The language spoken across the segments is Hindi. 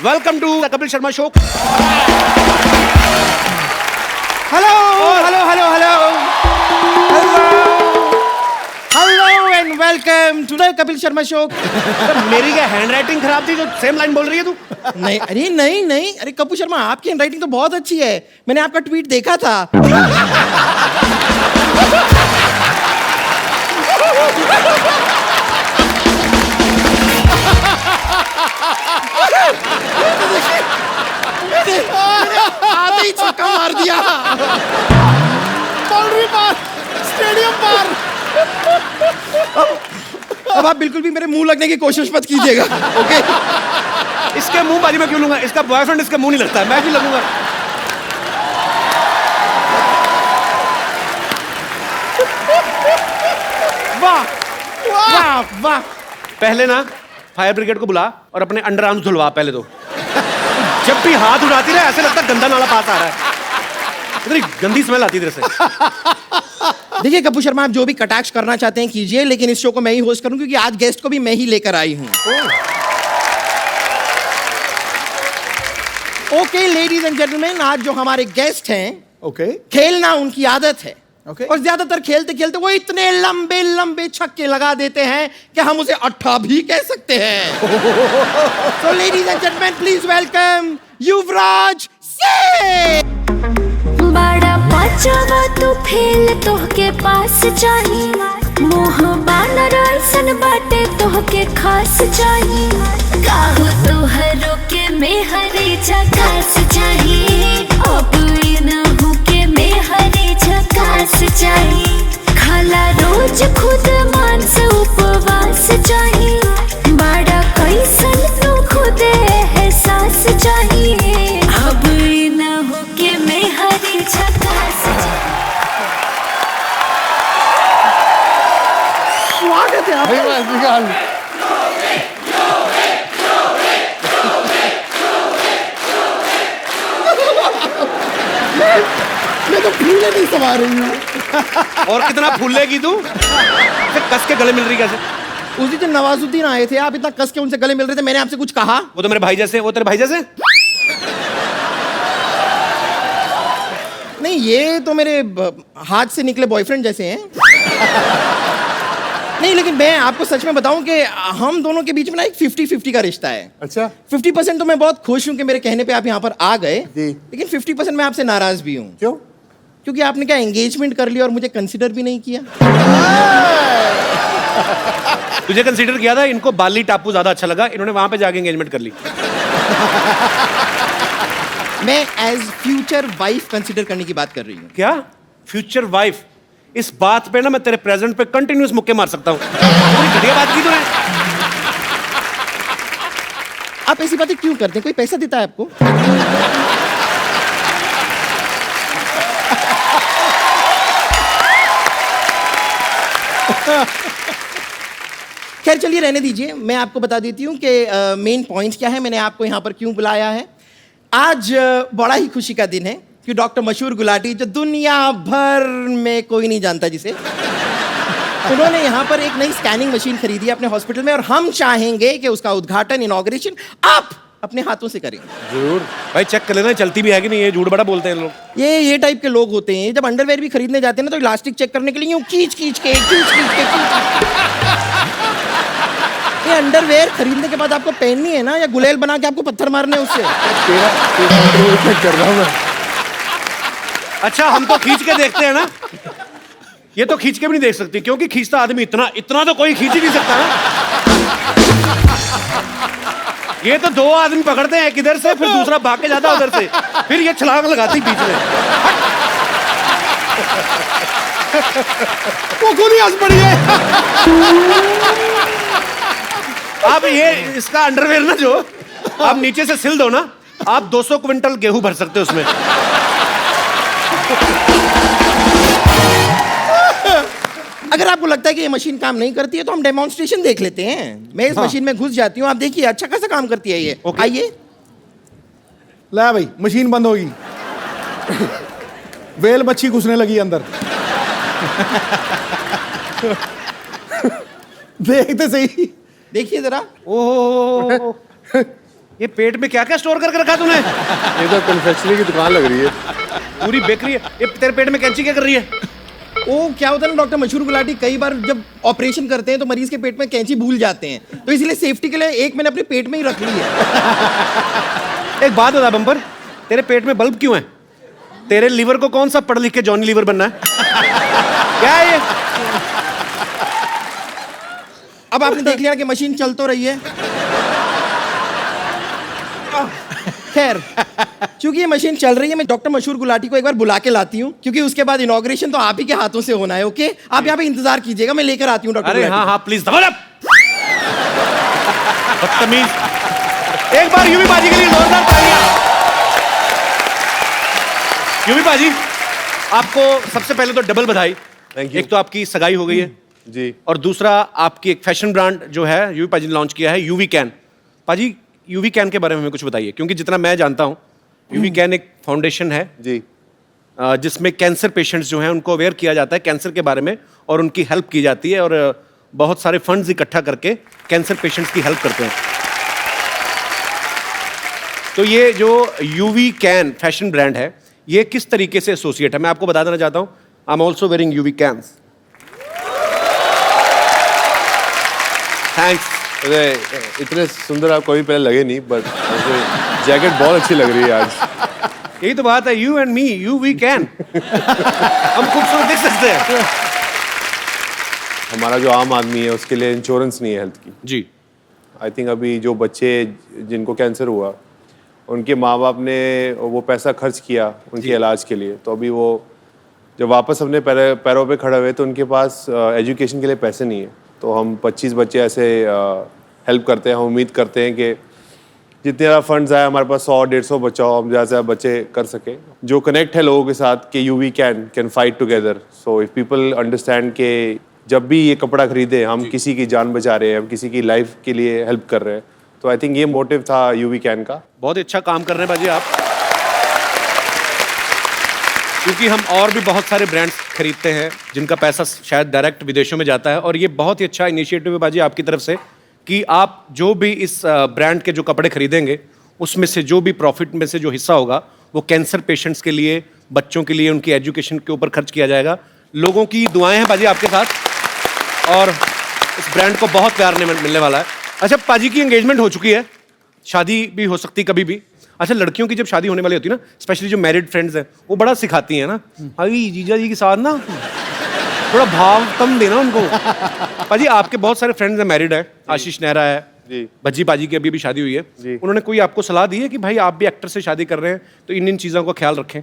Welcome to the Kapil Sharma show. Hello hello hello hello hello and welcome to the Kapil Sharma show. मेरी क्या हैंड राइटिंग खराब थी जो सेम लाइन बोल रही है तू? नहीं, अरे नहीं नहीं, अरे कपिल शर्मा आपकी हैंड राइटिंग तो बहुत अच्छी है। मैंने आपका ट्वीट देखा था। आते ही छक्का मार दिया। बाउंड्री पार, स्टेडियम पार। अब आप बिल्कुल भी मेरे मुंह लगने की कोशिश मत कीजिएगा, ओके? इसके मुंह बाजी में क्यों लूंगा? इसका बॉयफ्रेंड इसके मुंह नहीं लगता है, मैं भी लगूंगा। वाह वाह वाह। पहले ना फायर ब्रिगेड को बुला और अपने अंडर आर्म्स धुलवा पहले तो। जब भी हाथ उठाती रहे ऐसे लगता है गंदा नाला पास आ रहा है। इतनी गंदी स्मेल आती है इधर से। देखिए कपूर शर्मा, आप जो भी कटाक्ष करना चाहते हैं कीजिए, लेकिन इस शो को मैं ही होस्ट करूं क्योंकि आज गेस्ट को भी मैं ही लेकर आई हूं। ओके लेडीज एंड जेंटलमैन, आज जो हमारे गेस्ट हैं, ओके खेलना उनकी आदत है। Okay. और ज्यादातर खेलते खेलते वो इतने लंबे लंबे छक्के लगा देते हैं कि हम उसे अट्ठा भी कह सकते हैं। तो ladies and gentleman please welcome Yuvraj Singh. बड़ा पाचवा तू फेल तोहके पास चाही, मोह बानर ऐसन बाटे तोहके खास चाही। काहो तोहरो के मेहरी झकास चाही, अब इनहु के मेहरी झकास चाही। खाला रोज खुद मांस उपवास चाही, बड़ा कैसन तू खुद एहसास चाहिए। अब इनहु के मेहरी झकास चाही। स्वागत है आपका। मैं तो फूले नहीं समा रही हूँ। और कितना फूलेगी तू? कस के गले मिल रही कैसे? उस दिन नवाजुद्दीन आए थे, आप इतना कस के उनसे गले मिल रहे थे, मैंने आपसे कुछ कहा? वो तो मेरे भाई जैसे, वो तेरे भाई जैसे? नहीं, ये तो मेरे हाथ से निकले बॉयफ्रेंड जैसे हैं। नहीं, लेकिन मैं आपको सच में बताऊं कि हम दोनों के बीच में ना एक 50-50 का रिश्ता है। अच्छा 50% तो मैं बहुत खुश हूं कि मेरे कहने पे आप यहाँ पर आ गए, जी। लेकिन 50% मैं आपसे नाराज भी हूँ। क्यों? क्योंकि आपने क्या एंगेजमेंट कर लिया और मुझे कंसिडर भी नहीं किया। तुझे कंसीडर किया था, इनको बाली टापू ज्यादा अच्छा लगा, इन्होंने वहां पे जाके एंगेजमेंट कर ली। मैं एज फ्यूचर वाइफ कंसिडर करने की बात कर रही हूँ। क्या फ्यूचर वाइफ? इस बात पे ना मैं तेरे प्रेजेंट पे कंटिन्यूस मुक्के मार सकता हूँ। घटिया बात की तूने। आप ऐसी बातें क्यों करते हैं? कोई पैसा देता है आपको? खैर चलिए रहने दीजिए, मैं आपको बता देती हूँ कि मेन पॉइंट क्या है, मैंने आपको यहाँ पर क्यों बुलाया है। आज बड़ा ही खुशी का दिन है कि डॉक्टर मशहूर गुलाटी, जो दुनिया भर में कोई नहीं जानता जिसे, उन्होंने यहाँ पर एक नई स्कैनिंग मशीन खरीदी है अपने हॉस्पिटल में, और हम चाहेंगे कि उसका उद्घाटन, इनॉग्रेशन आप अपने हाथों से करें। जरूर भाई, चेक कर लेना चलती भी है कि नहीं। ये झूठ बड़ा बोलते हैं लोग। ये टाइप के लोग होते हैं, जब अंडरवेयर भी खरीदने जाते हैं ना तो इलास्टिक चेक करने के लिए यूं खींच खींच के ये अंडरवेयर खरीदने के बाद आपको पहननी है ना, या गुलेल बना के आपको पत्थर मारने उससे? तेरा कर रहा हूं मैं। अच्छा, हम तो खींच के देखते हैं ना, ये तो खींच के भी नहीं देख सकती, क्योंकि खींचता आदमी इतना इतना तो कोई खींच ही नहीं सकता ना। ये तो दो आदमी पकड़ते हैं, एक इधर से फिर दूसरा भाग के जाता उधर से, फिर ये छलांग लगाती बीच में। वो खुद ही हंस पड़ी है। अब ये इसका अंडरवेयर ना, जो आप नीचे से सिल दो ना, आप 200 क्विंटल गेहूं भर सकते हो उसमें। अगर आपको लगता है कि ये मशीन काम नहीं करती है तो हम डेमोन्स्ट्रेशन देख लेते हैं। मैं इस मशीन में घुस जाती हूँ, आप देखिए अच्छा खासा काम करती है ये। आइए। ला भाई, मशीन बंद होगी। वेल मच्छी घुसने लगी अंदर। देखते सही, देखिए जरा। ओह ये पेट में क्या क्या स्टोर करके रखा तूने? ये तो कन्फेक्शनरी की दुकान लग रही है। पूरी बेकरी है। ये तेरे पेट में कैंची क्या कर रही है? वो क्या होता है ना डॉक्टर मशहूर गुलाटी, कई बार जब ऑपरेशन करते हैं तो मरीज के पेट में कैंची भूल जाते हैं, तो इसलिए सेफ्टी के लिए एक मैंने अपने पेट में ही रख ली है। एक बात बता बम्पर, तेरे पेट में बल्ब क्यों है? तेरे लीवर को कौन सा पढ़ लिख के जॉनी लीवर बनना है? क्या है ये? अब आपने देख लिया कि मशीन चल तो रही है। खैर, क्योंकि ये मशीन चल रही है, मैं डॉक्टर मशहूर गुलाटी को एक बार बुला के लाती हूँ, क्योंकि उसके बाद इनॉग्रेशन तो आप ही के हाथों से होना है। ओके, आप यहाँ पे इंतजार कीजिएगा, मैं लेकर आती हूँ डॉक्टर अरे गुलाटी हाँ को। हाँ प्लीज दबा दब। बदतमीज। एक बार यूवी बाजी के लिए जोरदार तालियां। यूवी बाजी, आपको सबसे पहले तो डबल बधाई। Thank you. एक तो आपकी सगाई हो गई है जी। और दूसरा आपकी एक फैशन ब्रांड जो है यूवी पाजी ने लॉन्च किया है, यूवी कैन। पाजी, यूवी कैन के बारे में हमें कुछ बताइए, क्योंकि जितना मैं जानता हूँ यूवी कैन एक फाउंडेशन है जी। जिसमें कैंसर पेशेंट्स जो हैं उनको अवेयर किया जाता है कैंसर के बारे में और उनकी हेल्प की जाती है, और बहुत सारे फंड्स इकट्ठा करके कैंसर पेशेंट्स की हेल्प करते हैं। तो ये जो यूवी कैन फैशन ब्रांड है, ये किस तरीके से एसोसिएट है? मैं आपको बता देना चाहता हूँ, I am also wearing UV cans. Thanks. अरे इतने सुंदर आप कभी पहले लगे नहीं, बट जैकेट बहुत अच्छी लग रही है आज। यही तो बात है, you and me, you we can. हम खूबसूरत दिख सकते हैं। हमारा जो आम आदमी है उसके लिए इंश्योरेंस नहीं है हेल्थ की। जी। आई थिंक अभी जो बच्चे जिनको कैंसर हुआ, उनके माँ बाप ने वो पैसा खर्च किया उनके इलाज के लिए, तो अभी वो जब वापस अपने पैरों पे खड़े हुए तो उनके पास एजुकेशन के लिए पैसे नहीं है। तो हम 25 बच्चे ऐसे हेल्प करते हैं। हम उम्मीद करते हैं कि जितने ज़्यादा फंड्स आए, हमारे पास 100-150 बच्चा हो, हम ज़्यादा से ज़्यादा बच्चे कर सके। जो कनेक्ट है लोगों के साथ कि UV can fight together. So if people understand कि जब भी ये कपड़ा खरीदे हम किसी की जान बचा रहे हैं, हम किसी की लाइफ के लिए हेल्प कर रहे हैं, तो आई थिंक ये मोटिव था यूवी कैन का। बहुत अच्छा काम कर रहे हैं बाजी आप, क्योंकि हम और भी बहुत सारे ब्रांड्स खरीदते हैं जिनका पैसा शायद डायरेक्ट विदेशों में जाता है, और ये बहुत ही अच्छा इनिशिएटिव है बाजी आपकी तरफ से कि आप जो भी इस ब्रांड के जो कपड़े खरीदेंगे उसमें से जो भी प्रॉफिट में से जो हिस्सा होगा वो कैंसर पेशेंट्स के लिए, बच्चों के लिए, उनकी एजुकेशन के ऊपर खर्च किया जाएगा। लोगों की दुआएं हैं बाजी आपके साथ, और इस ब्रांड को बहुत प्यार मिलने वाला है। अच्छा, पाजी की एंगेजमेंट हो चुकी है, शादी भी हो सकती कभी भी। अच्छा, लड़कियों की जब शादी होने वाली होती है ना, स्पेशली जो मैरिड फ्रेंड्स हैं, वो बड़ा सिखाती हैं ना, अभी जीजा जी के साथ ना थोड़ा भाव कम देना उनको। पाजी, आपके बहुत सारे फ्रेंड्स हैं, मैरिड है, आशीष नेहरा है जी, भज्जी पाजी की अभी शादी हुई है जी। उन्होंने कोई आपको सलाह दी है कि भाई आप भी एक्टर से शादी कर रहे हैं तो इन चीज़ों का ख्याल रखें?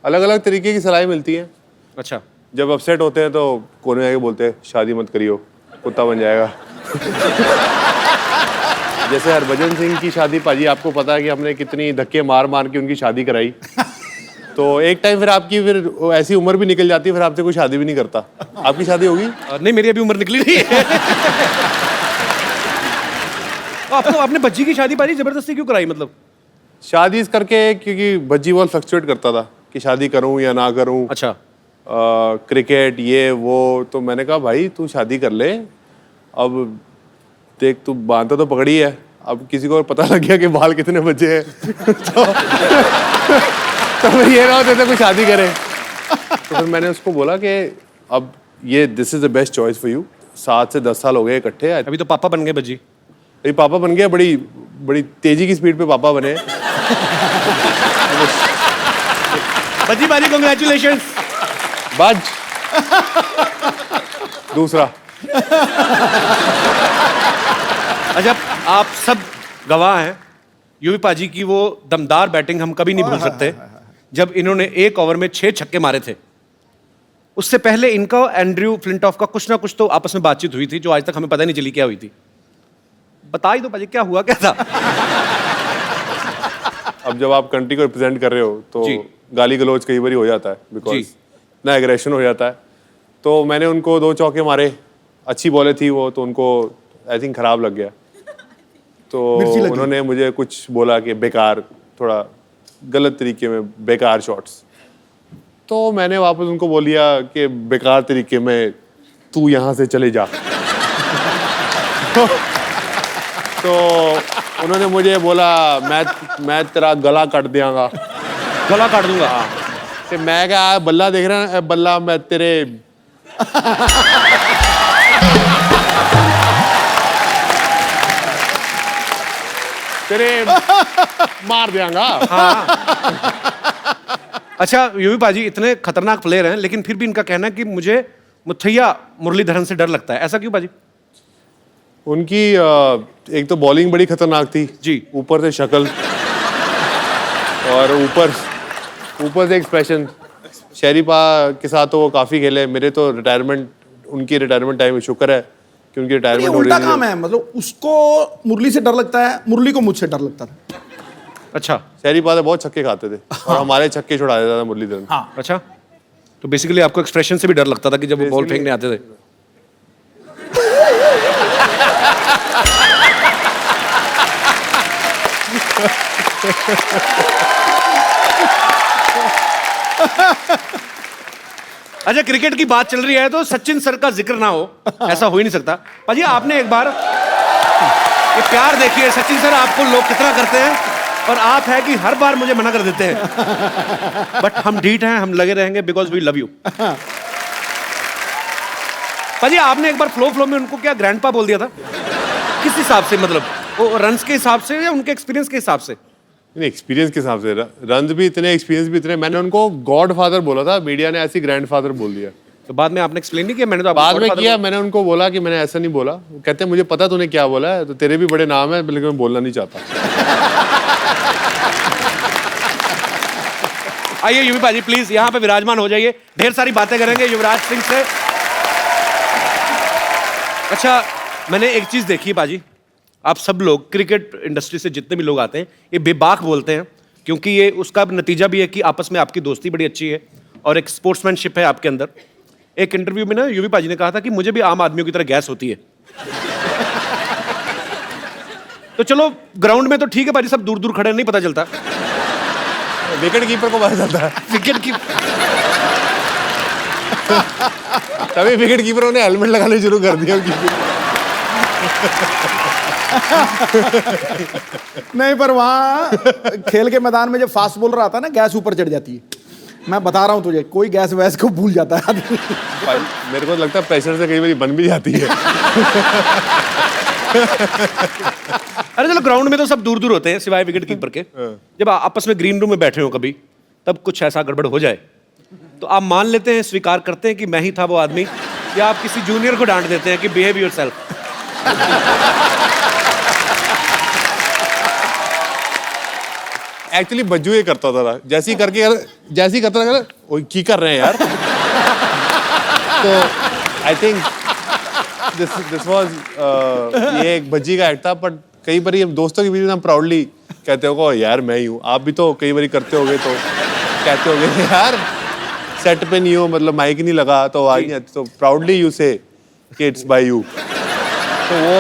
अलग अलग तरीके की सलाह मिलती है। अच्छा। जब अपसेट होते हैं तो कोने में आके बोलते हैं शादी मत करियो, कुत्ता बन जाएगा। जैसे हरभजन सिंह की शादी, पाजी आपको पता है कि हमने कितनी धक्के मार मार के उनकी शादी कराई। तो एक टाइम फिर आपकी ऐसी उम्र भी निकल जाती है, फिर आपसे कोई शादी भी नहीं करता। आपकी शादी होगी? नहीं, मेरी अभी उम्र निकली नहीं है। आपको आपने बच्ची की शादी पाजी जबरदस्ती क्यों कराई? मतलब शादी इस करके क्योंकि भज्जी बहुत फ्लक्चुएट करता था कि शादी करूं या ना करूं। अच्छा। क्रिकेट ये वो, तो मैंने कहा भाई तू शादी कर ले, अब देख तू बांधा तो पकड़ी है, अब किसी को पता लग गया कि बाल कितने बचे हैं तो फिर ये ना होते थे कोई शादी करे। तो फिर मैंने उसको बोला कि अब ये this is the best choice for you. 7 से 10 साल हो गए इकट्ठे। अभी तो पापा बन गए बज्जी। अभी पापा बन गया, बड़ी बड़ी तेजी की स्पीड पे पापा बने। बज्जी पाजी, कांग्रेचुलेशंस। बाज दूसरा। अच्छा, आप सब गवाह हैं यूवी पाजी की वो दमदार बैटिंग हम कभी नहीं भूल सकते, जब इन्होंने एक ओवर में 6 छक्के मारे थे। उससे पहले इनका एंड्रयू फ्लिंटॉफ का कुछ ना कुछ तो आपस में बातचीत हुई थी जो आज तक हमें पता नहीं चली क्या हुई थी। बता ही दो पाजी, क्या हुआ क्या था? अब जब आप कंट्री को रिप्रेजेंट कर रहे हो तो जी। गाली गलौज कई बार हो जाता है, बिकॉज जी। इतना एग्रेशन हो जाता है। तो मैंने उनको 2 चौके मारे, अच्छी बॉलें थी वो, तो उनको आई थिंक खराब लग गया। तो उन्होंने मुझे कुछ बोला कि बेकार, थोड़ा गलत तरीके में बेकार शॉट्स। तो मैंने वापस उनको बोल दिया कि बेकार तरीके में तू यहाँ से चले जा। तो उन्होंने मुझे बोला मैं तेरा गला काट दियांगा। गला काट दूंगा। तो मैं क्या बल्ला देख रहा है, बल्ला मैं तेरे मार दियांगा। अच्छा यूवी पाजी इतने खतरनाक प्लेयर हैं, लेकिन फिर भी इनका कहना है कि मुझे मुथैया मुरलीधरन से डर लगता है। ऐसा क्यों पाजी? उनकी एक तो बॉलिंग बड़ी खतरनाक थी जी। ऊपर से शक्ल और ऊपर से एक्सप्रेशन। शरीफा के साथ तो वो काफी खेले। मेरे तो उनकी रिटायरमेंट टाइम शुक्र है कि उनकी ये रिटायरमेंट हो उल्टा रही काम है, मतलब उसको मुरली से डर लगता है, मुरली को मुझसे डर लगता था। अच्छा शरीफा तो बहुत छक्के खाते थे और हमारे छक्के छुड़ा देता था मुरलीधरन। हाँ। अच्छा, तो बेसिकली आपको एक्सप्रेशन से भी डर लगता था कि जब वो बॉल फेंकने आते थे। अच्छा क्रिकेट की बात चल रही है तो सचिन सर का जिक्र ना हो, ऐसा हो ही नहीं सकता। पाजी आपने एक बार ये प्यार देखिए, सचिन सर आपको लोग कितना करते हैं और आप है कि हर बार मुझे मना कर देते हैं। बट हम ढीठ हैं, हम लगे रहेंगे बिकॉज वी लव यू। पाजी आपने एक बार फ्लो में उनको क्या ग्रैंडपा बोल दिया था? किस हिसाब से, मतलब वो रन्स के हिसाब से या उनके एक्सपीरियंस के हिसाब से? एक्सपीरियंस के हिसाब से रन भी इतने, एक्सपीरियंस भी इतने। मैंने उनको गॉड फादर बोला था, मीडिया ने ऐसी ग्रैंड फादर बोल दिया। तो बाद में आपने एक्सप्लेन नहीं किया? मैंने तो आपको बाद में Godfather किया, मैंने उनको बोला कि मैंने ऐसा नहीं बोला। वो कहते हैं मुझे पता तूने क्या बोला है, तो तेरे भी बड़े नाम है, लेकिन मैं बोलना नहीं चाहता। आइए यूवी पाजी प्लीज यहाँ पे विराजमान हो जाइए, ढेर सारी बातें करेंगे युवराज सिंह से। अच्छा मैंने एक चीज देखी है पाजी, आप सब लोग क्रिकेट इंडस्ट्री से जितने भी लोग आते हैं ये बेबाक बोलते हैं, क्योंकि ये उसका नतीजा भी है कि आपस में आपकी दोस्ती बड़ी अच्छी है और एक स्पोर्ट्समैनशिप है आपके अंदर। एक इंटरव्यू में ना यूवी पाजी ने कहा था कि मुझे भी आम आदमियों की तरह गैस होती है। तो चलो ग्राउंड में तो ठीक है पाजी, सब दूर दूर खड़े नहीं पता चलता। विकेट कीपर को पता चलता है। विकेट की तभी विकेट कीपरों ने हेलमेट लगाने शुरू कर दिया। नहीं, पर वहाँ खेल के मैदान में जब फास्ट बॉलर आता है ना, गैस ऊपर चढ़ जाती है। मैं बता रहा हूँ तुझे, कोई गैस वैस को भूल जाता है आदमी। मेरे को लगता है प्रेशर से कई बार बन भी जाती है। अरे चलो ग्राउंड में तो सब दूर दूर होते हैं सिवाय विकेट कीपर के। जब आपस में ग्रीन रूम में बैठे हो कभी, तब कुछ ऐसा गड़बड़ हो जाए तो आप मान लेते हैं, स्वीकार करते हैं कि मैं ही था वो आदमी, या आप किसी जूनियर को डांट देते हैं कि बिहेव योरसेल्फ? एक्चुअली बज्जू ये करता था, जैसे ही करता था, ओए की कर रहे हैं यार। तो आई थिंक दिस वाज ये एक भज्जी का एक्ट था। बट कई बार दोस्तों के बीच में हम प्राउडली कहते हो यार मैं ही हूँ। आप भी तो कई बार करते होगे, तो कहते होगे यार सेट पे नहीं हो, मतलब माइक नहीं लगा तो आवाज नहीं आती, तो प्राउडली यू से कि इट्स बाय यू। तो वो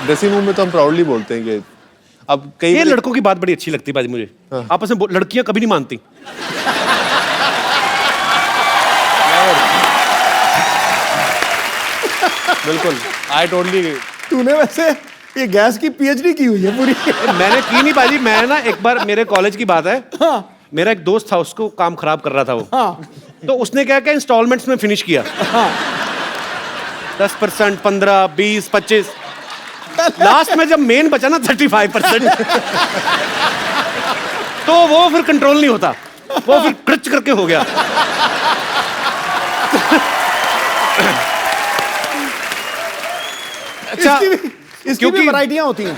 ड्रेसिंग रूम में तो हम प्राउडली बोलते हैं कि अब कई ये लड़कों की बात बड़ी अच्छी लगती है बाजी मुझे। आपस में लड़कियां कभी नहीं मानती। बिल्कुल आई टोटली। तूने वैसे ये गैस की पीएचडी की हुई है पूरी। मैंने की नहीं बाजी, मैं ना एक बार मेरे कॉलेज की बात है, मेरा एक दोस्त था, उसको काम खराब कर रहा था वो। तो उसने क्या क्या इंस्टॉलमेंट्स में फिनिश किया। 10%, 15, 20, 25, लास्ट में जब मेन बचा ना 35%, तो वो फिर कंट्रोल नहीं होता, वो फिर क्रच करके हो गया। अच्छा इसकी भी वैरायटियां होती हैं।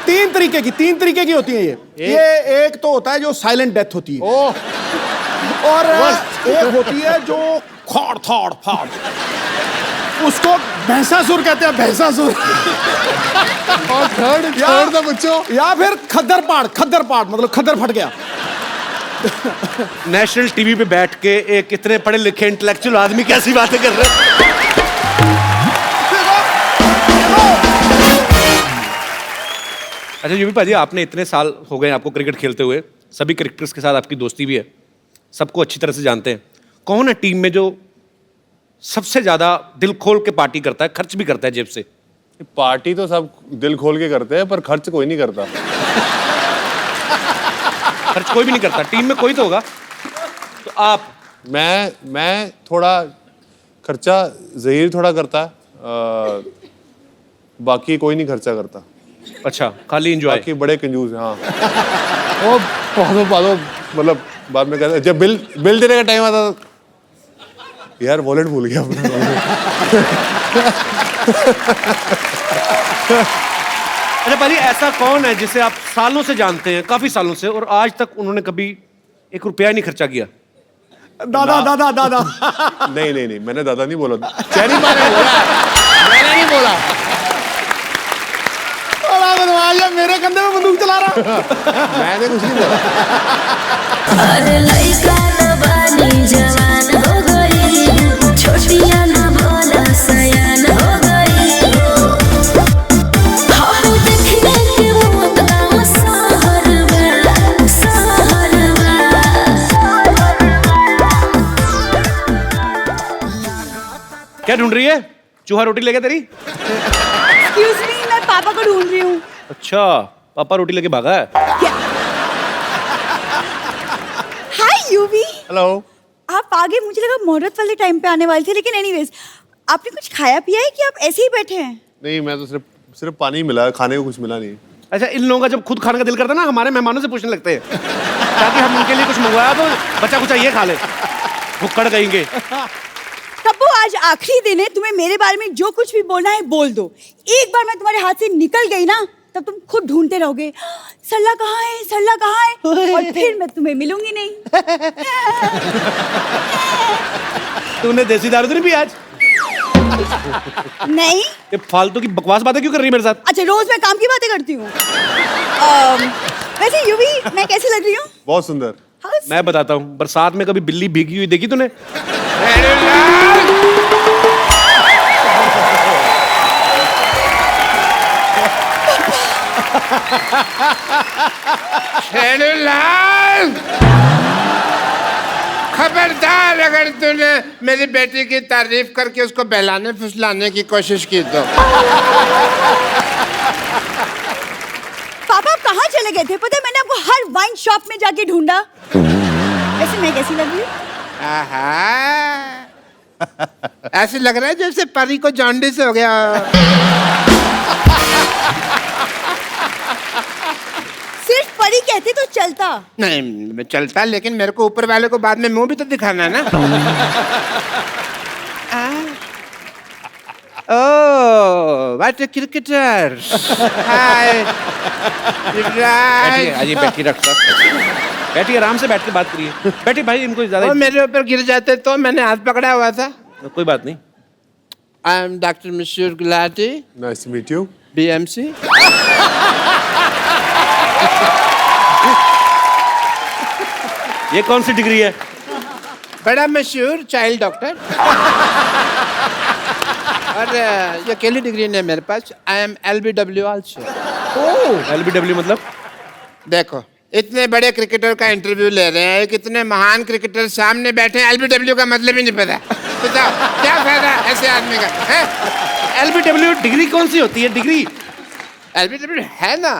तीन तरीके की होती हैं ये एक तो होता है जो साइलेंट डेथ होती है, और एक होती है जो खाड़ थाड़ फाड़, उसको भैंसासुर कहते हैं, भैंसासुर। और थर्ड था बच्चों, या फिर खद्दर पाड़ मतलब खद्दर फट गया। नेशनल टीवी पे बैठ के एक इतने पढ़े लिखे इंटेलेक्चुअल आदमी कैसी बातें कर रहे हैं। अच्छा यूवी पाजी, आपने इतने साल हो गए आपको क्रिकेट खेलते हुए, सभी क्रिकेटर्स के साथ आपकी दोस्ती भी है, सबको अच्छी तरह से जानते हैं। कौन है टीम में जो सबसे ज्यादा दिल खोल के पार्टी करता है, खर्च भी करता है जेब से? पार्टी तो सब दिल खोल के करते हैं, पर खर्च कोई नहीं करता। खर्च कोई भी नहीं करता, टीम में कोई तो होगा। तो आप? मैं थोड़ा खर्चा ज़हीर थोड़ा करता है, बाकी कोई नहीं खर्चा करता। अच्छा, खाली एंजॉय। बाकी बड़े कंजूस हैं, हाँ। वो पादो मतलब बाद में कहते जब बिल देने का टाइम आता यार वॉलेट भूल गया अपना। अच्छा पाजी, ऐसा कौन है जिसे आप सालों से जानते हैं, काफी सालों से, और आज तक उन्होंने कभी 1 रुपया नहीं खर्चा किया? दादा। नहीं, मैंने दादा नहीं बोला, चैनी मारे बोला, मैंने नहीं बोला। मेरे कंधे में बंदूक चला रहा। मैंने कुछ नहीं बोला। अरे लइका न बानी जवान हो गई, छोटिया न भोला सयान हो गई। हम देखने के मोतला सहर में। क्या ढूंढ रही है? चूहा रोटी लेके तेरी? एक्सक्यूज मी, मैं पापा को ढूंढ रही हूँ। अच्छा, पापा रोटी लेके भागा है। हाय यूवी। हेलो। आप आगे, मुझे लगा मुहूर्त वाले टाइम पे आने वाले थे, लेकिन एनीवेज आपने कुछ खाया पिया है कि आप ऐसे ही बैठे हैं? नहीं, मैं तो सिर्फ पानी मिला, खाने को कुछ मिला नहीं। अच्छा, इन लोगों का जब खुद खाने का दिल करता है ना, हमारे मेहमानों से पूछने लगते हैं ताकि हम उनके लिए कुछ मंगवाया तो बचा कुचा ये खा ले, भुक्कड़ कहेंगे। तब्बू, आज आखिरी दिन है, तुम्हें मेरे बारे में जो कुछ भी बोलना है बोल दो। एक बार मैं तुम्हारे हाथ से निकल गई ना, तब तुम खुद ढूंढते रहोगे, सरला कहाँ है, सरला कहाँ है, और फिर मैं तुम्हें मिलूंगी नहीं। तूने देसी दारू तो नहीं पी आज? नहीं। ये फालतू की बकवास बातें क्यों कर रही है मेरे साथ? अच्छा, रोज मैं काम की बातें करती हूँ। वैसे यूवी, मैं कैसी लग रही हूँ? बहुत सुंदर। मैं बताता हूँ, बरसात में कभी बिल्ली भीगी हुई देखी तूने? खबरदार अगर तूने मेरी बेटी की तारीफ करके उसको बहलाने फुसलाने की कोशिश की तो। पापा, आप कहाँ चले गए थे? पता है, मैंने आपको हर वाइन शॉप में जाके ढूंढा। वैसे मैं कैसी लग रही हूँ? आहा, ऐसे लग रहा है जैसे परी को जॉन्डिस हो गया। सिर्फ परी कहती तो चलता। नहीं, मैं चलता, लेकिन मेरे को ऊपर वाले को बाद में मुंह भी तो दिखाना है ना। ओह, व्हाट अ क्रिकेटर। हाय। बैठिए, बैठिए डॉक्टर साहब, बैठिए, आराम से बैठ के बात करिए। बैठिए भाई, इनको ज्यादा वो मेरे ऊपर गिर जाते तो मैंने हाथ पकड़ा हुआ था। कोई बात नहीं। आई am doctor Mashoor Gulati, nice to meet you. BMC। ये कौन सी डिग्री है? बड़ा मशहूर चाइल्ड डॉक्टर। और ये अकेली डिग्री नहीं है मेरे पास। I am LBW also. LBW मतलब? देखो, इतने बड़े क्रिकेटर का इंटरव्यू ले रहे हैं, कितने महान क्रिकेटर सामने बैठे हैं, LBW का मतलब ही नहीं पता। बताओ क्या फायदा ऐसे आदमी का है? LBW डिग्री कौन सी होती है? डिग्री LBW है ना,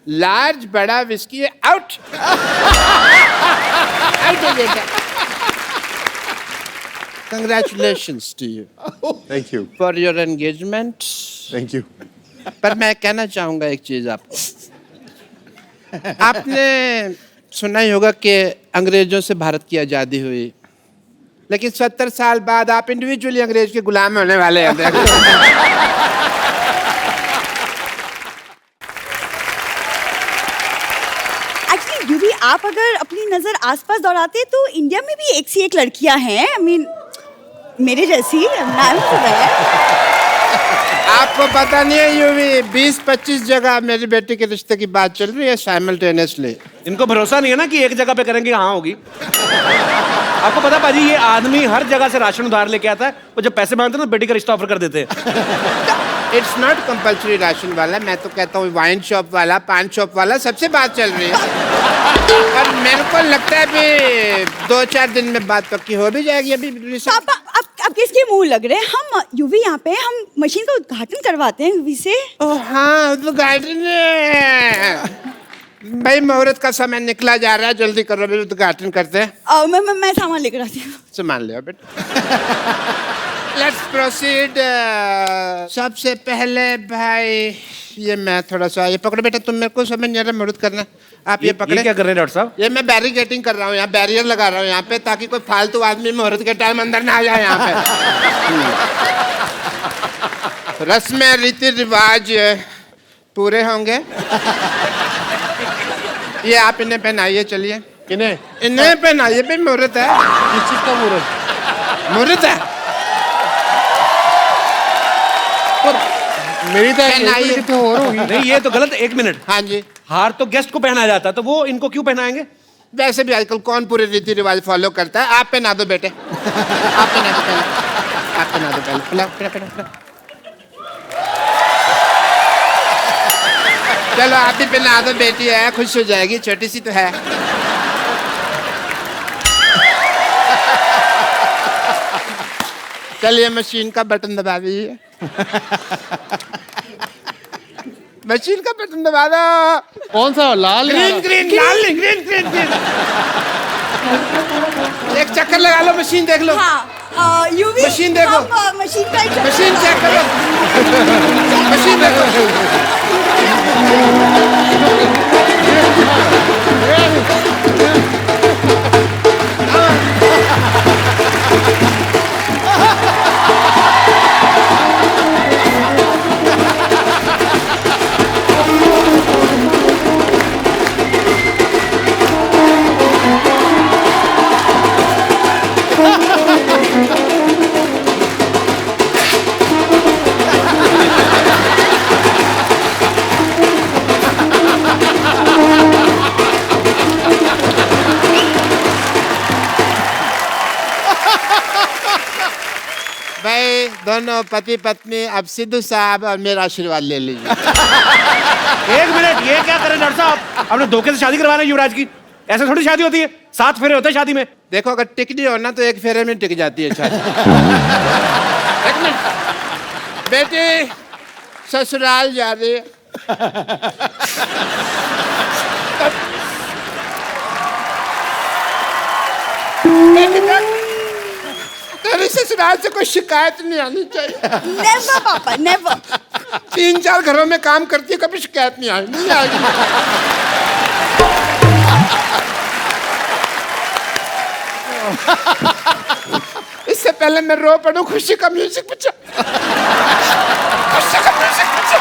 लार्ज बड़ा whisky out. Congratulations to you thank you. for your engagement। Thank you. पर मैं कहना चाहूंगा एक चीज आपको। आपने सुना ही होगा कि अंग्रेजों से भारत की आजादी हुई, लेकिन 70 साल बाद आप इंडिविजुअली अंग्रेज के गुलाम होने वाले हैं। एक्चुअली यूवी, आप अगर अपनी नजर आसपास दौड़ाते तो इंडिया में भी एक सी एक लड़कियां हैं। आई मीन, मेरे जैसी। आपको पता नहीं है यूवी, 20-25 जगह मेरी बेटी के रिश्ते की बात चल रही है साइमल्टेनियसली। इनको भरोसा नहीं है ना कि एक जगह पे करेंगे हाँ होगी। आपको पता पाजी, ये आदमी हर जगह से राशन उधार लेके आता है, वो जब पैसे मांगते हैं ना बेटी का रिश्ता ऑफर कर देते हैं। इट्स नॉट कंपल्सरी राशन वाला, मैं तो कहता हूँ वाइन शॉप वाला, पान शॉप वाला, सबसे बात चल रही है। और मेरे को लगता है अभी 2-4 दिन में बात पक्की हो भी जाएगी। अभी पापा, आप किसके मुंह लग रहे हैं? हम यूवी यहाँ पे हैं, हम मशीन का उद्घाटन करवाते हैं यूवी से। ओ हाँ, उद्घाटन है। भाई मुहूर्त का समय निकला जा रहा है, जल्दी करो, अभी उद्घाटन करते हैं। मैं सामान लेकर आती हूँ। सामान ले आओ बेटा। Let's proceed. सबसे पहले भाई ये मैं थोड़ा सा ये पकड़ो बेटा, तुम मेरे को समझ नहीं आ रहा मुहूर्त करना। आप ये पकड़े। क्या कर रहे हैं डॉक्टर साहब? ये मैं बैरिकेटिंग कर रहा हूँ, यहाँ बैरियर लगा रहा हूँ यहाँ पे, ताकि कोई फालतू आदमी मुहूर्त के टाइम अंदर ना आ जाए यहाँ पे। रस्में रीति रिवाज पूरे होंगे। ये आप इन्हें पहनाइए, चलिए। किन्हें? इन्हें पहनाइए, भाई मुहूर्त है। किस चीज का मुहूर्त? मुहूर्त है। मेरी तो पहनाइए। कितने और होगी। नहीं, ये तो गलत है। 1 मिनट। हाँ जी। हार तो गेस्ट को पहनाया जाता है, तो वो इनको क्यों पहनाएंगे? वैसे भी आजकल कौन पूरे रीति रिवाज फॉलो करता है? आप पहना दो बेटे। आप पहना दो पहले। आप पहना दो पहले। पिलाओ, पिलाओ, पिलाओ। चलो आप भी पहना दो, बेटी है, खुश हो जाएगी, छोटी सी तो है। चलिए मशीन का बटन दबा दीजिए। मशीन का बटन दबा दो। कौन सा? लाल? ग्रीन ग्रीन लाल नहीं, ग्रीन ग्रीन ग्रीन। एक चक्कर लगा लो, मशीन देख लो। हाँ, यूवी मशीन देखो। मशीन का मशीन चेक करो। मशीन देखो। भाई दोनों पति पत्नी अब सिद्धू साहब और मेरा आशीर्वाद ले लीजिए। 1 मिनट, ये क्या कर रहे हैं डॉक्टर साहब? आपने धोखे से शादी करवाना है युवराज की? ऐसे थोड़ी शादी होती है, 7 फेरे होते हैं शादी में। देखो अगर टिकनी हो ना तो 1 फेरे में टिक जाती है शादी। एक मिनट। बेटी ससुराल जा रही है। तेरी ससुराल से कोई शिकायत नहीं आनी चाहिए। नेवर पापा, नेवर। 3-4 घरों में काम करती है, कभी शिकायत नहीं आएगी, नहीं आएगी। इससे पहले मैं रो पड़ूं, खुशी का म्यूजिक बजा। खुशी का म्यूजिक बजा।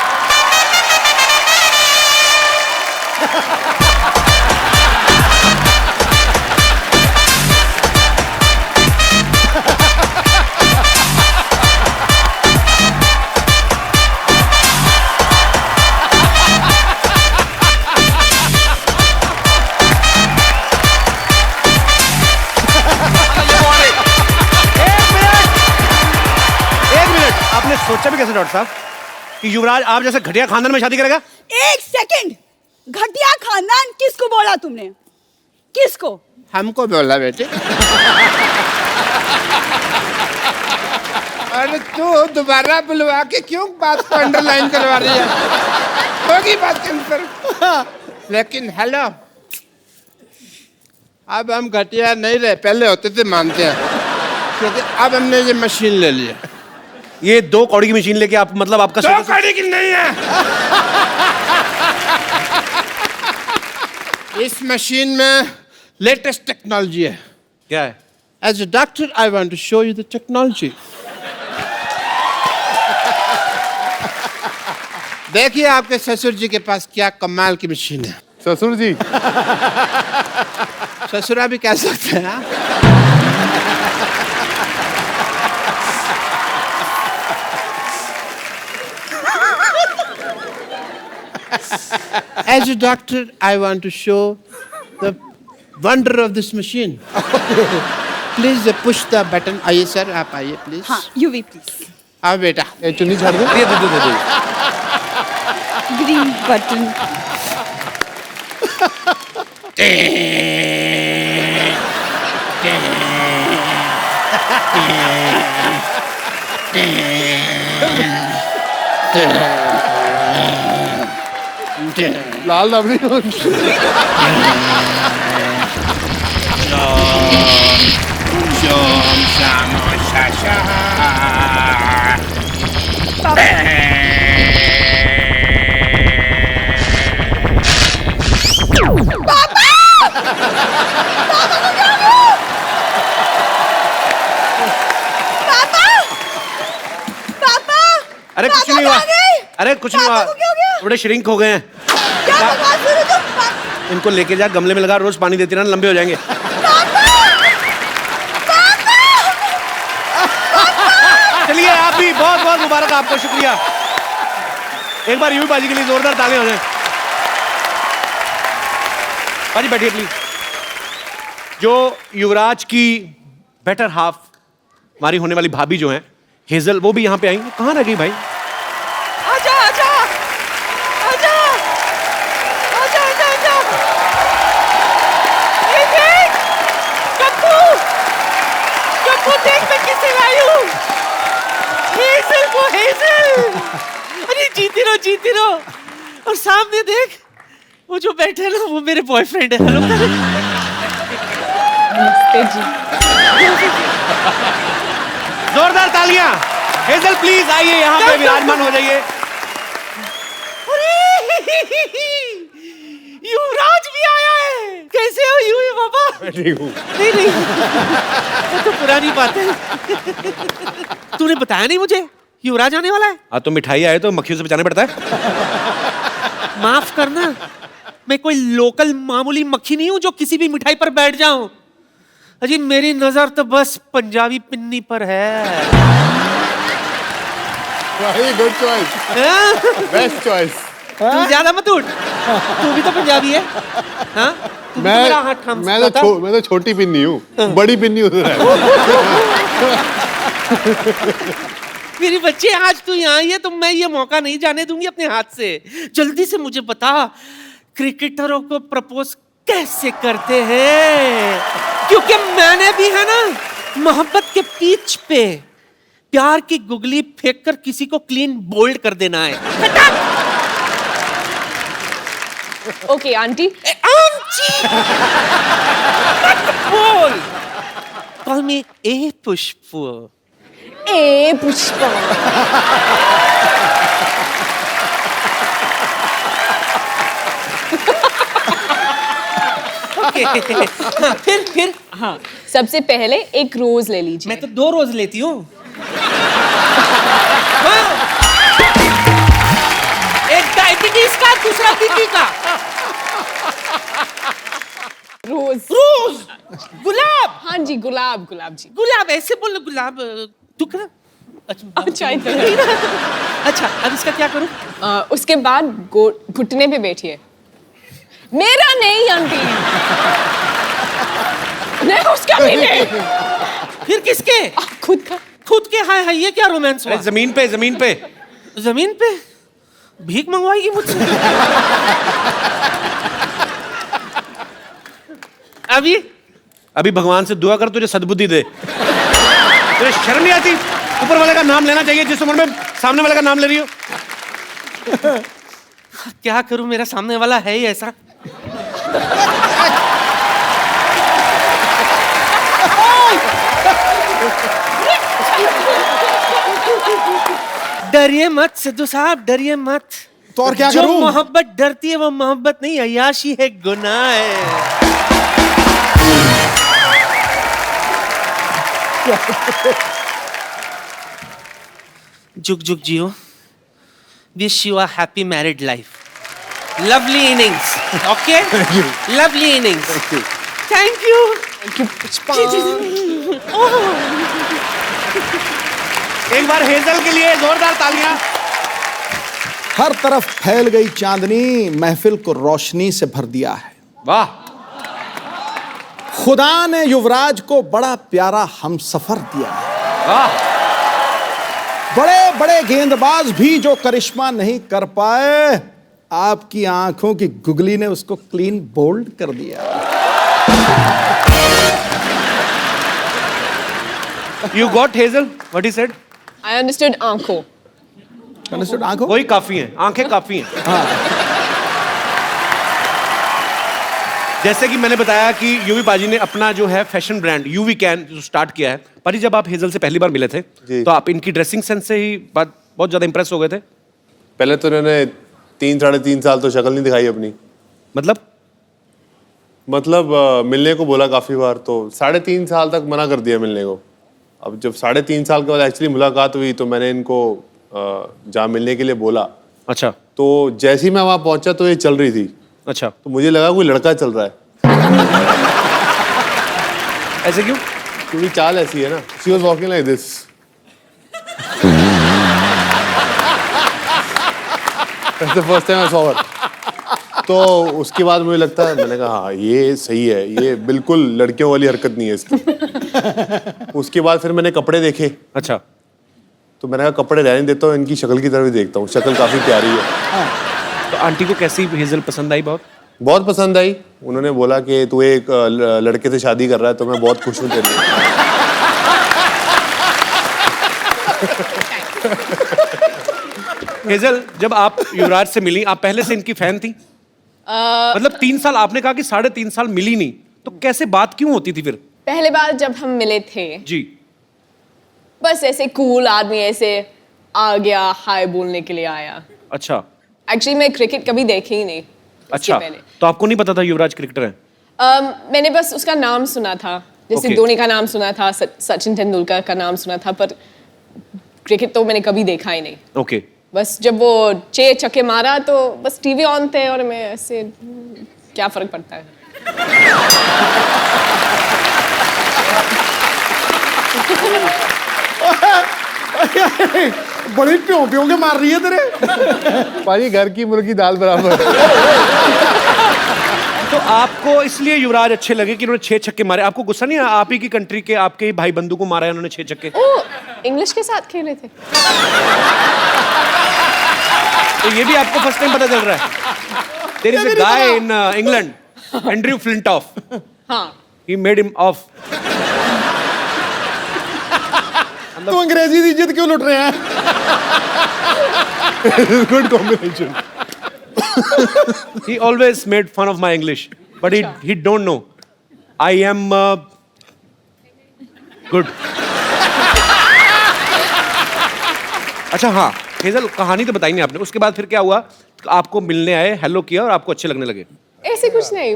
आपने सोचा भी कैसे डॉक्टर साहब कि युवराज आप जैसे घटिया खानदान में शादी करेगा? 1 सेकंड, घटिया खानदान किसको बोला तुमने? किसको? हमको बोला बेटे। अरे तू दोबारा बुलवा के क्यों बात को अंडरलाइन करवा रही है? होगी बात कंफर्म। लेकिन हेलो, अब हम घटिया नहीं रहे, पहले होते थे मानते हैं, क्योंकि अब हमने ये मशीन ले लिया। ये 2 कौड़ी की मशीन लेके आप मतलब आपका 2 कौड़ी की नहीं है। इस मशीन में लेटेस्ट टेक्नोलॉजी है। क्या है? As a doctor, I want to show you the technology. देखिए आपके ससुर जी के पास क्या कमाल की मशीन है। ससुर जी? ससुरा भी कह सकते हैं। हाँ? As a doctor, I want to show the wonder of this machine. Please push the button. आइए सर, आप आइए प्लीज। हाँ, यूवी प्लीज। आओ बेटा। ये चुन्नी छाड़ दो। दे। Green button. लाल रबड़ी अरे कुछ नहीं हुआ, अरे कुछ नहीं हुआ, थोड़े श्रिंक हो गए हैं। क्या बकवास कर रहे हो तुम? इनको लेके जा, गमले में लगा, रोज पानी देती रहना, लंबे हो जाएंगे। चलिए आप भी बहुत बहुत मुबारक आपको, शुक्रिया। एक बार यूं बाजी के लिए जोरदार तालियां हो जाए। बाजी बैठिए प्लीज। जो युवराज की बेटर हाफ, हमारी होने वाली भाभी जो है हेजल, वो भी यहाँ पे आएंगे। कहाँ रह गई भाई? आजा आजा आजा आजा आजा आजा। ये देख कप्पू, कप्पू देख मैं किसे लाई हूँ। हेजल को, हेजल। अरे जीती रहो और सामने देख वो जो बैठे ना, वो मेरे बॉयफ्रेंड है। हेलो जोरदार तालियां। हेजल प्लीज आइए, यहाँ पे विराजमान हो जाइए। युवराज भी आया है। कैसे हो यू बाबा? ठीक हूँ। नहीं वो तो पुरानी बात है। तूने बताया नहीं मुझे युवराज आने वाला है। हाँ तो मिठाई आए तो मक्खियों से बचाना पड़ता है। माफ करना, मैं कोई लोकल मामूली मक्खी नहीं हूं जो किसी भी मिठाई पर बैठ जाऊं। अजी मेरी नजर तो बस पंजाबी पिन्नी पर है। Good choice, best choice. तू ज्यादा मत उठ, तू भी तो पंजाबी है। हाँ? तू भी तो मेरा हाथ थाम मैं सकता था। तो छोटी पिन्नी हूँ, बड़ी पिन्नी उधर है। मेरी बच्चे आज तू यहाँ आई है तो मैं ये मौका नहीं जाने दूंगी अपने हाथ से। जल्दी से मुझे बता, क्रिकेटरों को प्रपोज कैसे करते हैं? क्योंकि मैंने भी है ना मोहब्बत के पिच पे प्यार की गुगली फेंक कर किसी को क्लीन बोल्ड कर देना है। Okay aunty. आंटी बोल, कॉल मी ए पुष्प। ए पुष्पा। फिर हाँ, सबसे पहले एक रोज ले लीजिए। मैं तो 2 रोज लेती हूँ। एक डायबिटीज का, दूसरा बीपी का। रोज गुलाब। हाँ जी, गुलाब जी। गुलाब ऐसे बोल, गुलाब तू कर। अच्छा इधर। अच्छा अब इसका क्या करूं? उसके बाद घुटने पे बैठिए। मेरा नहीं आंटी, नहीं उसका भी नहीं। फिर किसके? खुद का। खुद के? हाय हाय, ये क्या रोमांस हुआ? अरे जमीन पे, जमीन पे। जमीन पे भीख मंगवाएगी मुझसे? अभी भगवान से दुआ कर तुझे सद्बुद्धि दे। तुझे शर्म नहीं आती? ऊपर वाले का नाम लेना चाहिए जिस उम्र में सामने वाले का नाम ले रही हो। क्या करूं, मेरा सामने वाला है ही ऐसा। डरिए मत सिद्धू साहब, डरिए मत। तो और क्या जो करूं? मोहब्बत डरती है वो मोहब्बत नहीं, अय्याशी है, गुनाह है। जुग जुग जियो। Wish you a happy married life. Lovely innings. Okay, lovely innings. Thank you. एक बार हेजल के लिए जोरदार तालियां। हर तरफ फैल गई चांदनी, महफिल को रोशनी से भर दिया है। वाह। खुदा ने युवराज को बड़ा प्यारा हमसफर दिया है। वाह। बड़े बड़े गेंदबाज भी जो करिश्मा नहीं कर पाए, आपकी आंखों की गुगली ने उसको क्लीन बोल्ड कर दिया। You got Hazel? What he said? I understood आंखों. अंडरस्टूड? आंखों? वही काफी हैं, आंखें काफी हैं. जैसे कि मैंने बताया कि यूवी पाजी ने अपना जो है फैशन ब्रांड यूवी कैन जो स्टार्ट किया है. पाजी जब आप हेजल से पहली बार मिले थे जी. तो आप इनकी ड्रेसिंग सेंस से ही बहुत ज्यादा इंप्रेस हो गए थे. पहले तो इन्होंने 3-3.5 साल तो शक्ल नहीं दिखाई अपनी. मतलब मिलने को बोला काफी बार, तो 3.5 साल तक मना कर दिया मिलने को. अब जब 3.5 साल के बाद एक्चुअली मुलाकात हुई तो मैंने इनको जहाँ मिलने के लिए बोला. अच्छा. तो जैसे ही मैं वहाँ पहुंचा तो ये चल रही थी. अच्छा. तो मुझे लगा कोई लड़का चल रहा है. ऐसे क्यों? क्योंकि चाल ऐसी है ना. She was walking like this. The first time I saw her. तो उसके बाद मुझे लगता है, मैंने कहा हाँ ये सही है, ये बिल्कुल लड़कियों वाली हरकत नहीं है इसकी. उसके बाद फिर मैंने कपड़े देखे. अच्छा. तो मैंने कहा कपड़े रहने देता हूँ, इनकी शक्ल की तरफ ही देखता हूँ. शक्ल काफी प्यारी है. तो आंटी को कैसी हेजल पसंद आई? बहुत पसंद आई. उन्होंने बोला कि तू एक लड़के से शादी कर रहा है तो मैं बहुत खुश हूँ तेरे लिए. हेजल, जब आप युवराज से मिली, आप पहले से इनकी फैन थी? मतलब 3 साल, आपने कहा कि 3.5 साल मिली नहीं, तो कैसे बात क्यों होती थी फिर? पहले बार जब हम मिले थे जी. बस ऐसे कूल आदमी ऐसे आ गया, हाय बोलने के लिए आया. अच्छा. एक्चुअली मैं क्रिकेट कभी देखी ही नहीं. अच्छा. पहले तो आपको नहीं पता था युवराज क्रिकेटर है? मैंने बस उसका नाम सुना था, जैसे Okay. धोनी का नाम सुना था, सचिन तेंदुलकर का नाम सुना था, पर क्रिकेट तो मैंने कभी देखा ही नहीं. ओके. बस जब वो 6 छक्के मारा तो बस टीवी ऑन थे और मैं ऐसे क्या फर्क पड़ता है. बड़ी प्यों के मार रही है तेरे. पाजी घर की मुर्गी दाल बराबर. तो आपको इसलिए युवराज अच्छे लगे कि उन्होंने 6 छक्के मारे? आपको गुस्सा नहीं आया? आप ही की कंट्री के आपके ही भाई बंधु को मारा है उन्होंने 6 छक्के. ओ इंग्लिश के साथ खेले थे. तो ये भी आपको फर्स्ट टाइम पता चल रहा है? There is a guy in England, Andrew Flintoff. हाँ. He made him off. तो अंग्रेजी की इज्जत क्यों लुट रहे हैं? Good combination. He always made fun of my English, but he don't know. I am good. अच्छा हाँ, हेजल कहानी तो बताई नहीं आपने. उसके बाद फिर क्या हुआ? आपको मिलने आए, हेलो किया और आपको अच्छे लगने लगे. ऐसे कुछ नहीं.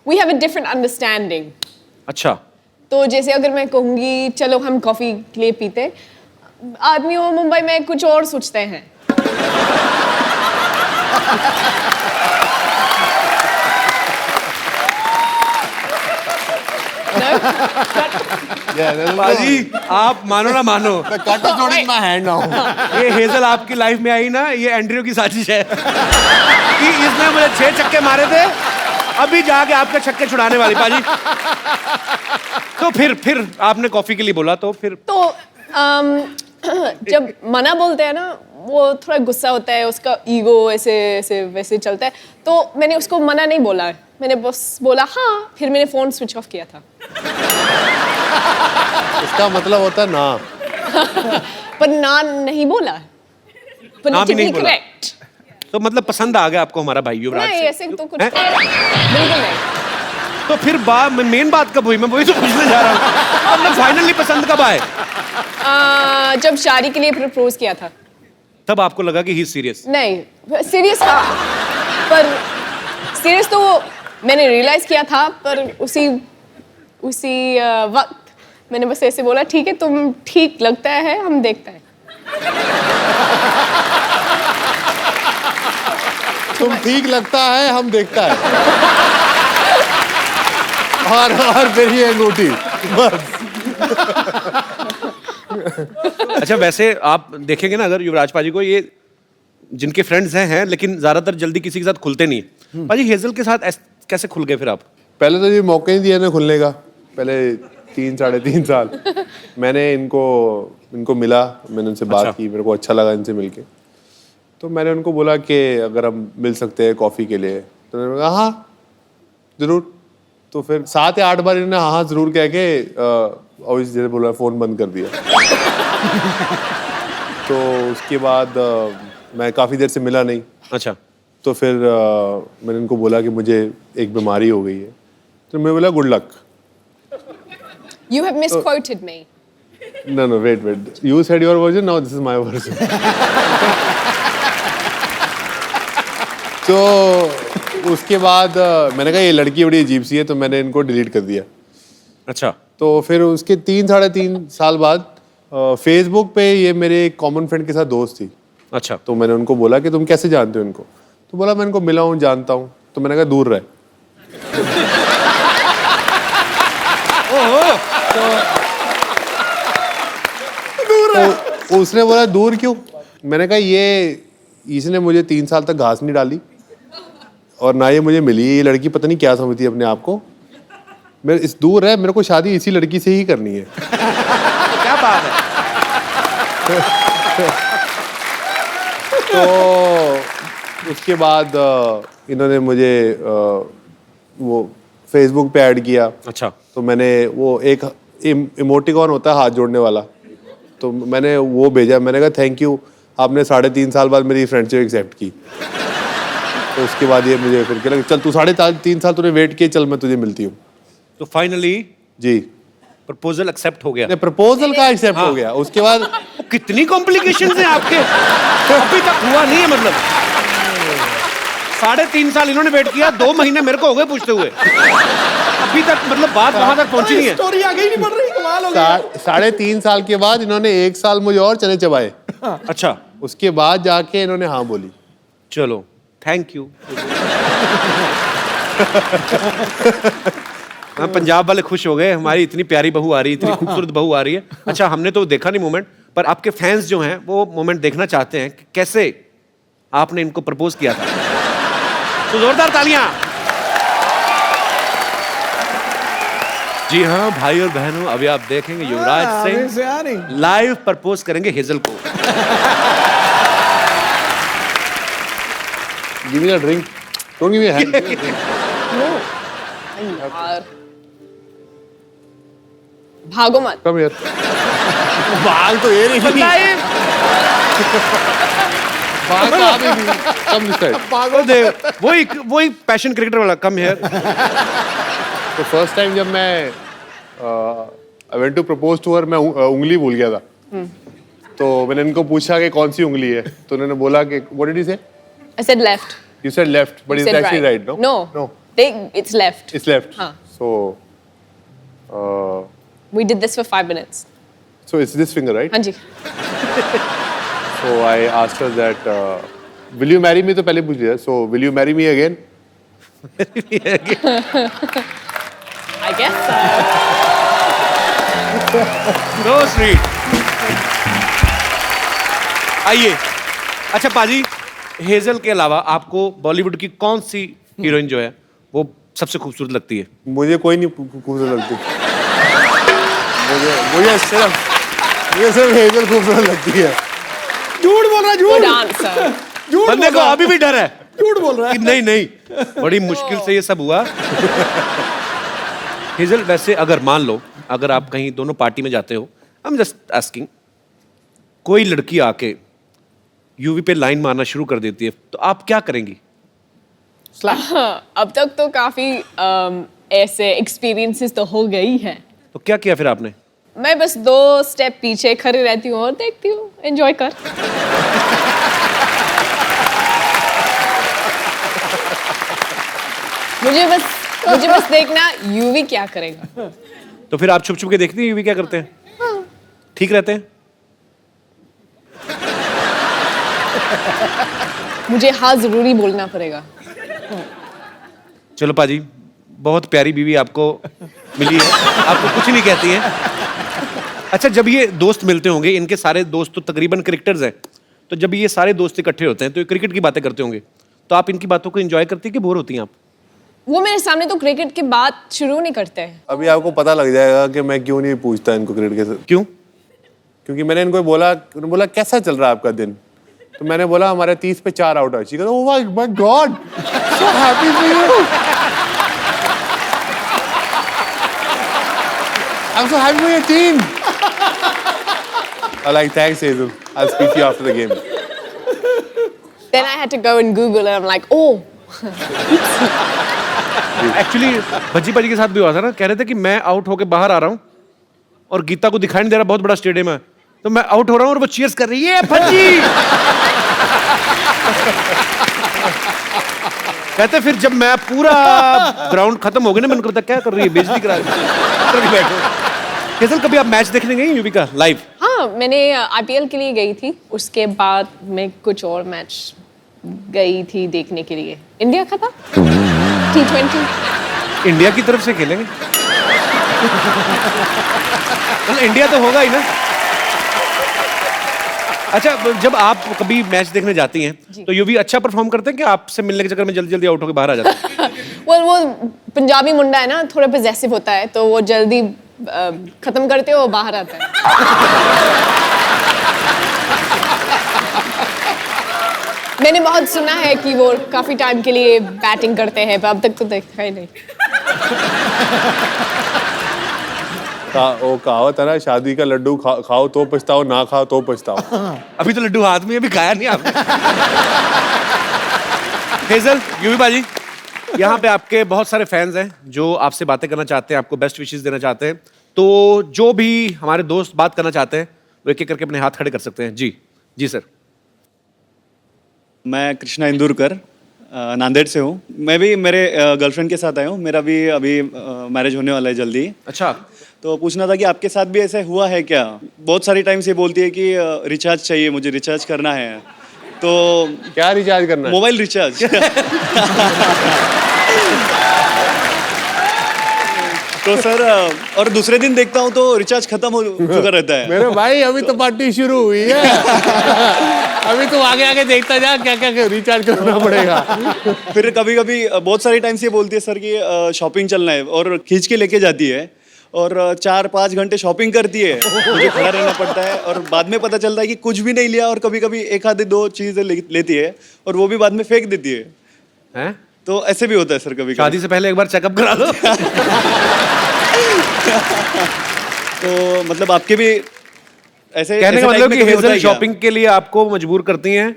We have a different understanding. अच्छा. तो जैसे अगर मैं कहूँगी चलो हम कॉफी के लिए पीते, आदमी वो मुंबई में कुछ और सोचते हैं. बाजी, आप मानो ना मानो, Cut is not in my hand now. ये हेजल आपकी लाइफ में आई ना, ये एंड्रयू की साजिश है कि इसने मुझे 6 छक्के मारे थे, अभी जाके आपके छक्के छुड़ाने वाली. बाजी, तो फिर आपने कॉफी के लिए बोला, तो फिर तो जब मना बोलते हैं ना, वो थोड़ा गुस्सा होता है, उसका ईगो ऐसे ऐसे वैसे चलता है. तो मैंने उसको मना नहीं बोला, मैंने बस बोला हाँ, फिर मैंने फोन स्विच ऑफ किया था. इसका मतलब होता है ना. पर ना नहीं बोला. ना भी नहीं बोला. करेक्ट. तो मतलब पसंद आ गया आपको हमारा भाई युवराज नहीं से? ऐसे तो कुछ हैं? बिल्कुल नहीं. तो फिर मेन बात कब हुई? मैं वही तो पूछने जा रहा हूँ. आपने फाइनली पसंद कब आए? जब शादी के लिए प्रपोज किया था. तब आपको लगा कि ही सीरियस? नहीं सीरियस था, पर सीरियस तो मैंने रियलाइज किया था, पर उसी वक्त मैंने बस ऐसे बोला ठीक है, तुम ठीक लगता है, हम देखते हैं. तुम ठीक लगता है, हम देखता है. और मेरी अंगूठी बस. अच्छा, वैसे आप देखेंगे ना, अगर युवराज पाजी को, ये जिनके फ्रेंड्स हैं लेकिन ज्यादातर जल्दी किसी के साथ खुलते नहीं. पाजी, हेजल के साथ कैसे खुल गए फिर आप? पहले तो ये मौका नहीं दिया ना खुलने का. पहले 3-3.5 साल मैंने इनको मिला, मैंने उनसे बात की, मेरे को अच्छा लगा इनसे मिलके. तो मैंने उनको बोला कि अगर हम मिल सकते हैं कॉफ़ी के लिए, तो मैंने कहा हाँ जरूर. तो फिर 7 या 8 बार इन्होंने हाँ हाँ जरूर कह के और जैसे बोला फोन बंद कर दिया। तो उसके बाद मैं काफ़ी देर से मिला नहीं। अच्छा। तो फिर मैंने इनको बोला कि मुझे एक बीमारी हो गई है। तो मैं बोला good luck. You have misquoted me. No, wait. You said your version, now this is my version. तो उसके बाद मैंने कहा ये लड़की बड़ी अजीब सी है, तो मैंने इनको डिलीट कर दिया। अच्छा। तो फिर उसके 3-3.5 साल बाद फेसबुक पे ये मेरे एक कॉमन फ्रेंड के साथ दोस्त थी। अच्छा। तो मैंने उनको बोला कि तुम कैसे जानते हो इनको? तो बोला मैं इनको मिला हूँ, जानता हूँ। तो मैंने कहा दूर रहे। तो उसने बोला दूर क्यों? मैंने कहा इसने मुझे 3 साल तक घास नहीं डाली और ना ये मुझे मिली। ये लड़की पता नहीं क्या समझती है अपने आप को। मेरे इस दूर है, मेरे को शादी इसी लड़की से ही करनी है। क्या बात है। तो उसके बाद इन्होंने मुझे वो फेसबुक पे ऐड किया। अच्छा। तो मैंने वो एक इमोटिकॉन होता है हाथ जोड़ने वाला, तो मैंने वो भेजा। मैंने कहा थैंक यू, आपने 3.5 साल बाद मेरी फ्रेंडशिप एक्सेप्ट की। तो उसके बाद ये मुझे फिर कहला चल तू 3.5 साल तूने वेट किए, चल मैं तुझे मिलती हूँ। तो फाइनली जी प्रपोजल एक्सेप्ट हो गया। प्रपोजल का एक्सेप्ट हो गया। उसके बाद कितनी कॉम्प्लिकेशंस हैं आपके, अभी तक हुआ नहीं है। मतलब 3.5 साल इन्होंने वेट किया, 2 महीने मेरे को हो गए पूछते हुए, अभी तक मतलब बात वहां तक पहुंची नहीं है। स्टोरी आगे ही नहीं बढ़ रही, कमाल हो गया। 3.5 साल के बाद इन्होंने 1 साल मुझे और चने चबाए। अच्छा। उसके बाद जाके इन्होंने हाँ बोली। चलो थैंक यू। हाँ, पंजाब वाले खुश हो गए, हमारी इतनी प्यारी बहू आ रही है, इतनी खूबसूरत बहू आ रही है। अच्छा, हमने तो देखा नहीं मोमेंट, पर आपके फैंस जो हैं वो मोमेंट देखना चाहते हैं कि कैसे आपने इनको प्रपोज किया था। तो जोरदार तालियां। जी हाँ भाई और बहनों, अभी आप देखेंगे युवराज सिंह लाइव प्रपोज करेंगे हेजल को। Give me a drink. Don't give me a hand. यार भागो मत। Come here. बाल तो ये नहीं। बाल तो आप ही नहीं। Come this side. पागल दे, वही पैशन क्रिकेटर वाला। Come here. तो फर्स्ट टाइम जब मैं I went to propose to her, मैं उंगली भूल गया था। तो मैंने इनको पूछा कि कौन सी उंगली है, तो उन्होंने बोला कि what did you say? I said left. You said left, but You it's said actually right, no? No. It's left. It's left. हाँ. So We did this for 5 minutes. so it's this finger, right? हाँ जी. So I asked her that will you marry me? तो पहले पूछ लिया. So will you marry me again? I guess so. So sweet. आइए। अच्छा पाजी, हेजल के अलावा आपको बॉलीवुड की कौन सी हीरोइन जो है वो सबसे खूबसूरत लगती है? मुझे कोई नहीं खूबसूरत लगती। मुझे सिर्फ हेजल खूबसूरत लगती है। झूठ बोल रहा है, Good झूठ answer. झूठ बंदे को अभी भी डर है झूठ बोल रहा कि है। नहीं, बड़ी मुश्किल से ये सब हुआ। हेजल, वैसे अगर मान लो अगर आप कहीं दोनों पार्टी में जाते हो, आई एम जस्ट आस्किंग, कोई लड़की आके यूवी पे लाइन मारना शुरू कर देती है, तो आप क्या करेंगी? अब तक तो काफी ऐसे एक्सपीरियंसेस तो हो गई हैं। तो क्या किया फिर आपने? मैं बस 2 स्टेप पीछे खड़ी रहती हूँ और देखती हूँ, एंजॉय कर। मुझे बस देखना यूवी क्या करेगा। तो फिर आप छुप छुप के देखती हैं यूवी क्या करते हैं? ठीक रहते हैं? मुझे हाँ जरूरी बोलना पड़ेगा। चलो पाजी, बहुत प्यारी बीवी आपको मिली है, आपको कुछ नहीं कहती है। अच्छा, जब ये दोस्त मिलते होंगे, इनके सारे दोस्त तो तकरीबन क्रिकेटर्स हैं, तो जब ये सारे दोस्त इकट्ठे होते हैं तो ये क्रिकेट की बातें करते होंगे, तो आप इनकी बातों को एंजॉय करती है कि बोर होती हैं आप? वो मेरे सामने तो क्रिकेट की बात शुरू नहीं करते हैं। अभी आपको पता लग जाएगा कि मैं क्यों नहीं पूछता इनको क्रिकेट के। क्यों? क्योंकि मैंने इनको बोला कैसा चल रहा है आपका दिन? तो मैंने बोला हमारे 30 पे 4 आउट है। Oh my God, so happy for you. I'm so happy for your team. I'm like, thanks, Hazel. I'll speak to you after the game. Then I had to go and Google and I'm like, oh. Actually Bhajji पाजी के साथ भी हुआ था ना, कह रहे थे कि मैं आउट होके बाहर आ रहा हूँ और गीता को दिखाई नहीं दे रहा, बहुत बड़ा स्टेडियम है, तो मैं आउट हो रहा हूँ और वो चीयर्स कर रही है, भज्जी। कहते फिर जब मैं पूरा ग्राउंड खत्म हो गया ना, मैंने कहा क्या कर रही है, बेइज्जती करा रही है। केसर, कभी आप मैच देखने गई यूवी का लाइव? हाँ, मैंने IPL के लिए गई थी, उसके बाद मैं कुछ और मैच गई थी देखने के लिए। इंडिया का था T20। इंडिया की तरफ से खेलेंगे? मतलब इंडिया तो होगा ही ना। अच्छा, जब आप कभी मैच देखने जाती हैं तो यूवी अच्छा परफॉर्म करते हैं कि आपसे मिलने के चक्कर में जल्दी जल्दी आउट होकर बाहर आ जाते हैं? वो पंजाबी मुंडा है ना, थोड़ा पजेसिव होता है, तो वो जल्दी खत्म करते हो बाहर आता है। मैंने बहुत सुना है कि वो काफी टाइम के लिए बैटिंग करते हैं, पर अब तक तो देखा ही नहीं। वो कहावत है ना, शादी का लड्डू खाओ तो पछताओ, ना खाओ तो पछताओ। अभी तो लड्डू हाथ में, अभी खाया नहीं आपने। हेजल, यूवी बाजी, यहाँ पे आपके बहुत सारे फैंस हैं जो आपसे बातें करना चाहते हैं, आपको बेस्ट विशेस देना चाहते हैं, तो जो भी हमारे दोस्त बात करना चाहते हैं वो एक एक करके अपने हाथ खड़े कर सकते हैं। जी जी सर। मैं कृष्णा इंदुरकर नांदेड़ से हूँ। मैं भी मेरे गर्लफ्रेंड के साथ आया हूँ, मेरा भी अभी मैरिज होने वाला है जल्दी। अच्छा, तो पूछना था कि आपके साथ भी ऐसा हुआ है क्या? बहुत सारी टाइम से बोलती है कि रिचार्ज चाहिए, मुझे रिचार्ज करना है। तो क्या रिचार्ज करना है? Mobile recharge. तो सर, और दूसरे दिन देखता हूँ तो रिचार्ज खत्म हो चुका रहता है। मेरे भाई, अभी तो पार्टी शुरू हुई है। अभी तो आगे आगे देखता जा क्या क्या रिचार्ज करना पड़ेगा। फिर कभी कभी बहुत सारी टाइम से बोलती है सर कि शॉपिंग चलना है, और खींच के लेके जाती है और 4-5 घंटे शॉपिंग करती है, मुझे खड़ा रहना पड़ता है, और बाद में पता चलता है कि कुछ भी नहीं लिया, और कभी कभी 1-2 चीजें लेती है और वो भी बाद में फेंक देती है। हैं? तो ऐसे भी होता है सर कभी। शादी से पहले एक बार चेकअप करा लो। तो मतलब आपके भी ऐसे कहने का ऐसे मतलब टाइप में कि कभी होता हेजल है क्या? शॉपिंग के लिए आपको मजबूर करती हैं,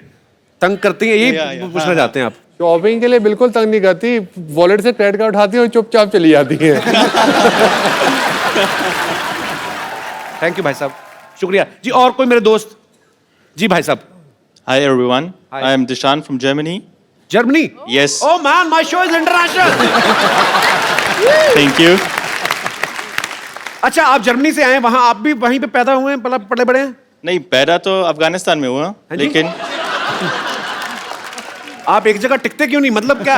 तंग करती हैं, यही पूछना चाहते हैं आप? शॉपिंग के लिए बिल्कुल तंग नहीं करती, वॉलेट से क्रेडिट कार्ड उठाती है और चुपचाप चली जाती है। थैंक यू भाई साहब, शुक्रिया जी। और कोई मेरे दोस्त? जी भाई साहब। Hi everyone, Hi. I am Dishan from Germany. Germany? Yes. Oh man, my show is international. Thank you. अच्छा, आप जर्मनी से आए हैं, वहाँ आप भी वहीं पे पैदा हुए हैं, पले बड़े हैं? नहीं, पैदा तो अफगानिस्तान में हुआ, हाँ जी? लेकिन आप एक जगह टिकते क्यों नहीं, मतलब क्या?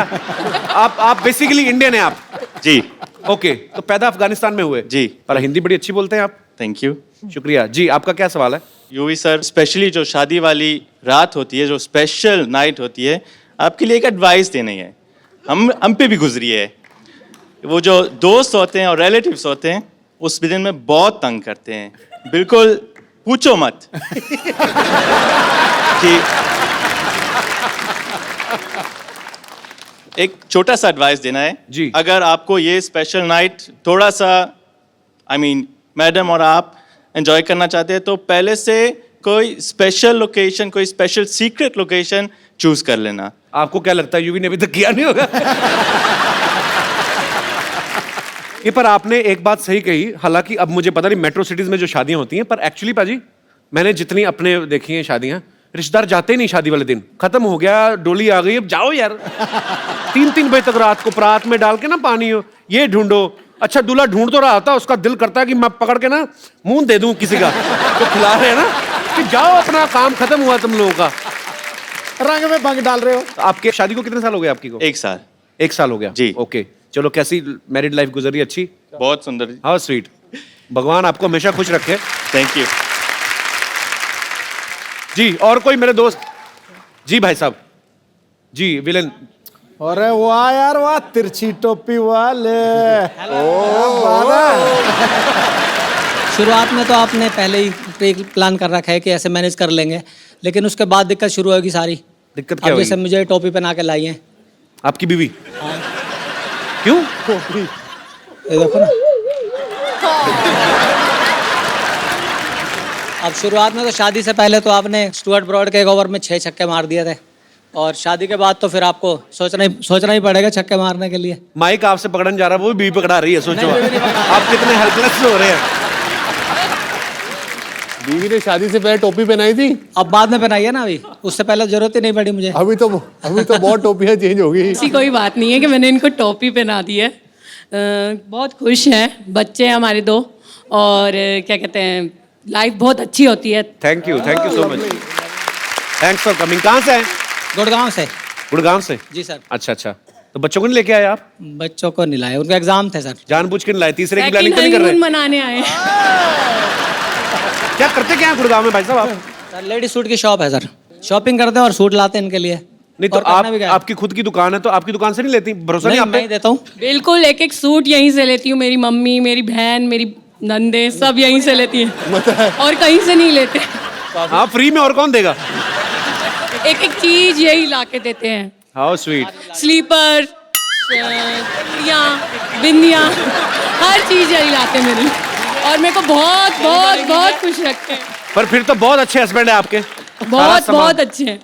आप बेसिकली इंडियन हैं आप? जी। ओके, तो पैदा अफगानिस्तान में हुए? जी। पर हिंदी बड़ी अच्छी बोलते हैं आप। Thank you. शुक्रिया जी। आपका क्या सवाल है? यूवी सर, स्पेशली जो शादी वाली रात होती है, जो स्पेशल नाइट होती है, आपके लिए एक एडवाइस देनी है। हम पे भी गुजरी है। वो जो दोस्त होते हैं और रिलेटिव्स होते हैं, उस दिन में बहुत तंग करते हैं, बिल्कुल पूछो मत। कि एक छोटा सा एडवाइस देना है जी। अगर आपको ये स्पेशल नाइट थोड़ा सा मैडम और आप एंजॉय करना चाहते हैं, तो पहले से कोई स्पेशल लोकेशन, कोई स्पेशल सीक्रेट लोकेशन चूज कर लेना। आपको क्या लगता है यूवी ने अभी तक किया नहीं होगा? ये पर आपने एक बात सही कही, हालांकि अब मुझे पता नहीं मेट्रो सिटीज में जो शादियां होती हैं, पर एक्चुअली पाजी मैंने जितनी अपने देखी हैं शादियां, रिश्तेदार जाते ही नहीं शादी वाले दिन, खत्म हो गया, डोली आ गई, अब जाओ यार। 3-3 बजे तक रात को परात में डाल के ना पानी हो, ये ढूंढो। अच्छा, दूल्हा ढूंढ तो रहा था, उसका दिल करता है कि मैं पकड़ के ना मुंह दे दूं किसी का तो खिला रहे हैं ना, कि जाओ अपना काम खत्म हुआ तुम लोगों का, रंग में भंग डाल रहे हो। आपके शादी को कितने साल हो गए आपकी को? 1 साल। 1 साल हो गया जी। ओके, चलो कैसी मैरिड लाइफ गुजरी? अच्छी? बहुत सुंदर। हाउ स्वीट, भगवान आपको हमेशा खुश रखे। थैंक यू जी। और कोई मेरे दोस्त? जी भाई साहब। जी विलन। अरे वाह यार वाह, तिरछी टोपी वाले। शुरुआत में तो आपने पहले ही प्री प्लान कर रखा है कि ऐसे मैनेज कर लेंगे, लेकिन उसके बाद दिक्कत शुरू होगी सारी। दिक्कत क्या अब जैसे हुई? मुझे टोपी पहना के लाई है आपकी बीवी? क्यों? ये देखो ना। अब शुरुआत में तो शादी से पहले तो आपने स्टुअर्ट ब्रॉड के एक ओवर में 6 छक्के मार दिए थे, और शादी के बाद तो फिर आपको सोचना ही पड़ेगा छक्के मारने के लिए। माइक आपसे पकड़ने जा रहा है, वो भी बीवी पकड़ा रही है, सोचो आप कितने हेल्पलेस हो रहे हैं। बीवी ने शादी से पहले टोपी पहनाई थी, अब बाद में पहनाई है ना, अभी उससे पहले जरूरत ही नहीं पड़ी मुझे। अभी तो बहुत टोपियां चेंज हो गई। ऐसी कोई बात नहीं है कि मैंने इनको टोपी पहना दी है। बहुत खुश हैं, बच्चे हैं हमारे 2, और क्या कहते हैं, लाइफ बहुत अच्छी होती है। Thank you so much, thanks for coming. कहाँ से हैं? गुड़गांव से। गुड़गांव से? जी सर। अच्छा, तो बच्चों को नहीं लेके आए आप? बच्चों को नहीं लाए, उनका एग्जाम थे सर। जानबूझ के नहीं लाए? तीसरे की प्लानिंग तो नहीं कर रहे? मनाने आए। क्या करते क्या हैं गुड़गांव में भाई साहब आप? सर लेडी सूट की शॉप है सर, शॉपिंग करते हैं और सूट लाते हैं इनके लिए। नहीं तो आपकी खुद की दुकान है, तो आपकी दुकान से नहीं लेती? भरोसा नहीं आप पे? मैं देता हूँ बिल्कुल, एक सूट यहीं से लेती हूँ। मेरी मम्मी, मेरी बहन, मेरी नंदे सब यहीं से लेती हैं, और कहीं से नहीं लेते। हाँ, फ्री में और कौन देगा? एक चीज यही ला के देते हैं। How sweet. स्लीपर, बिंदियाँ, हर चीज यही लाते हैं मेरी, और मेरे को बहुत खुश रखते हैं। पर फिर तो बहुत अच्छे हस्बैंड है आपके। बहुत अच्छे हैं,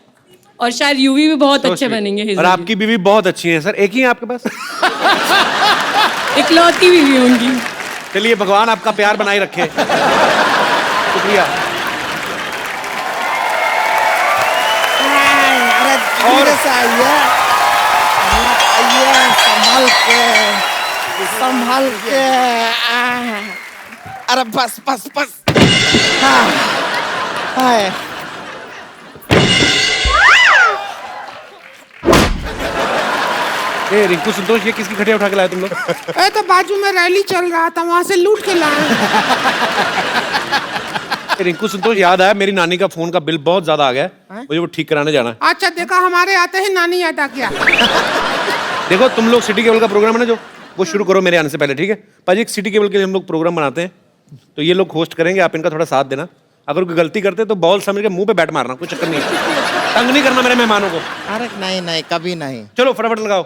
और शायद यूवी भी बहुत अच्छे बनेंगे। और आपकी बीवी बहुत अच्छी है सर, एक ही है आपके पास? इकलौती बीवी होंगी। चलिए, भगवान आपका प्यार बनाए रखे। शुक्रिया। और संभाल के। अरे बस। हाँ, हाय। रिंकू संतोष, ये किसकी खटिया उठा के लाए तुम लोग? तो बाजू में रैली चल रहा था, वहां से लूट के लाए। रिंकू संतोष, याद आया, मेरी नानी का फोन का बिल बहुत ज्यादा आ गया है, मुझे वो ठीक कराने जाना है। अच्छा, देखा, हमारे आते ही नानी याद आ गया। देखो, तुम लोग सिटी केबल का प्रोग्राम है ना जो, वो शुरू करो मेरे आने से पहले, ठीक है? पाजी, एक सिटी केबल के लिए हम लोग प्रोग्राम बनाते हैं, तो ये लोग होस्ट करेंगे, आप इनका थोड़ा साथ देना। अगर कोई गलती करते तो बॉल समझ के मुंह पे बैट मारना, कोई चक्कर नहीं, तंग नहीं करना मेरे मेहमानों को। अरे नहीं, कभी नहीं। चलो फटाफट लगाओ।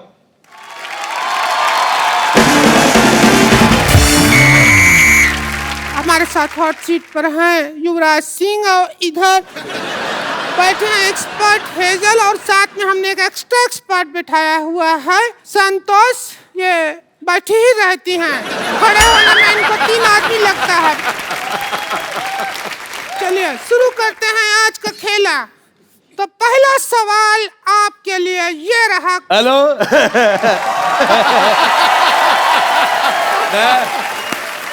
हमारे साथ हॉट सीट पर हैं युवराज सिंह, और इधर बैठे हैं एक्सपर्ट हेजल, और साथ में हमने एक एक्स्ट्रा एक्सपर्ट बिठाया हुआ है संतोष। ये बैठी ही रहती हैं, खड़े होने में इनको 3 आदमी लगता है। चलिए शुरू करते हैं आज का खेला। तो पहला सवाल आपके लिए ये रहा। हेलो।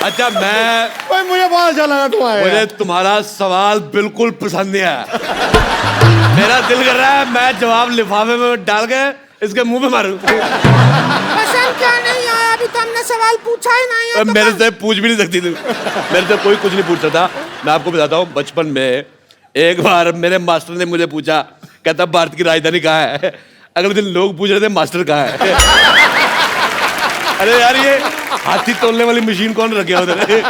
अच्छा, मुझे बहुत अच्छा लगा मुझे तुम्हारा सवाल बिल्कुल पसंद नहीं आया। मेरा दिल कर रहा है मैं जवाब लिफाफे में डाल के इसके मुंह पे मारूं। पसंद क्या नहीं आया? अभी तो हमने सवाल पूछा ही नहीं है। मेरे से पूछ भी नहीं सकती तुम, मेरे से कोई कुछ नहीं पूछ सकता। मैं आपको बताता हूँ, बचपन में एक बार मेरे मास्टर ने मुझे पूछा, कहता भारत की राजधानी कहाँ है? अगले दिन लोग पूछ रहे थे मास्टर कहाँ है? अरे यार, ये हाथी तोलने वाली मशीन कौन रखे उधर?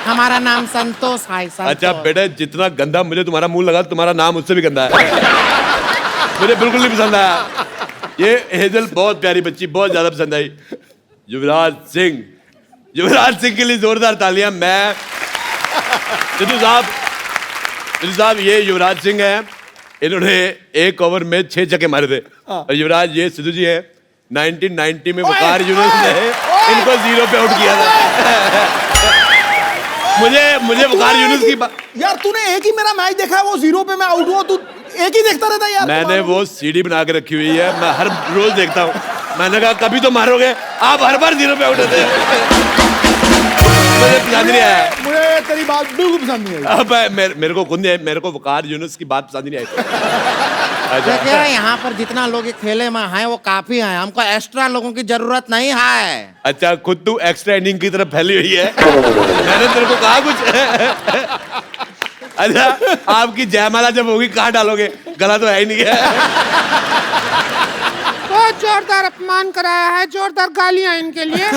हमारा नाम संतोष है। अच्छा बेटा, जितना गंदा मुझे तुम्हारा मुंह लगा, तुम्हारा नाम उससे भी गंदा है। मुझे बिल्कुल नहीं पसंद आया। ये हेजल बहुत प्यारी बच्ची, बहुत ज्यादा पसंद आई। युवराज सिंह के लिए जोरदार तालियां। मैं सिद्धू साहब, ये युवराज सिंह हैं, इन्होंने एक ओवर में 6 छक्के मारे थे। और युवराज, ये सिद्धू जी हैं, 1990 में वकार यूनुस ने इनको 0 पे आउट किया था। मुझे वकार यूनुस की यार, तूने एक ही मेरा मैच देखा है, वो 0 पे मैं आउट हुआ, तू एक ही देखता रहता यार। मैंने वो सीडी बना के रखी हुई है, मैं हर रोज देखता हूँ। मैंने कहा कभी तो मारोगे, आप हर बार 0 पे आउट होते हैं। मुझे पसंद नहीं आया। मुझे तेरी बात बिल्कुल पसंद नहीं आई। अब मेरे को खुद नहीं, मेरे को वकार यूनुस की बात पसंद नहीं आई। देखिए, यहाँ पर जितना लोग खेले में हैं वो काफी हैं, हमको एक्स्ट्रा लोगों की जरूरत नहीं है। अच्छा, खुद तू एक्स्ट्रा इनिंग की तरफ फैली हुई है। मैंने तेरे को कहा कुछ? अच्छा, आपकी जयमाला जब होगी कहाँ डालोगे? गला तो है ही नहीं है। बहुत जोरदार अपमान कराया है, जोरदार गालियां इनके लिए।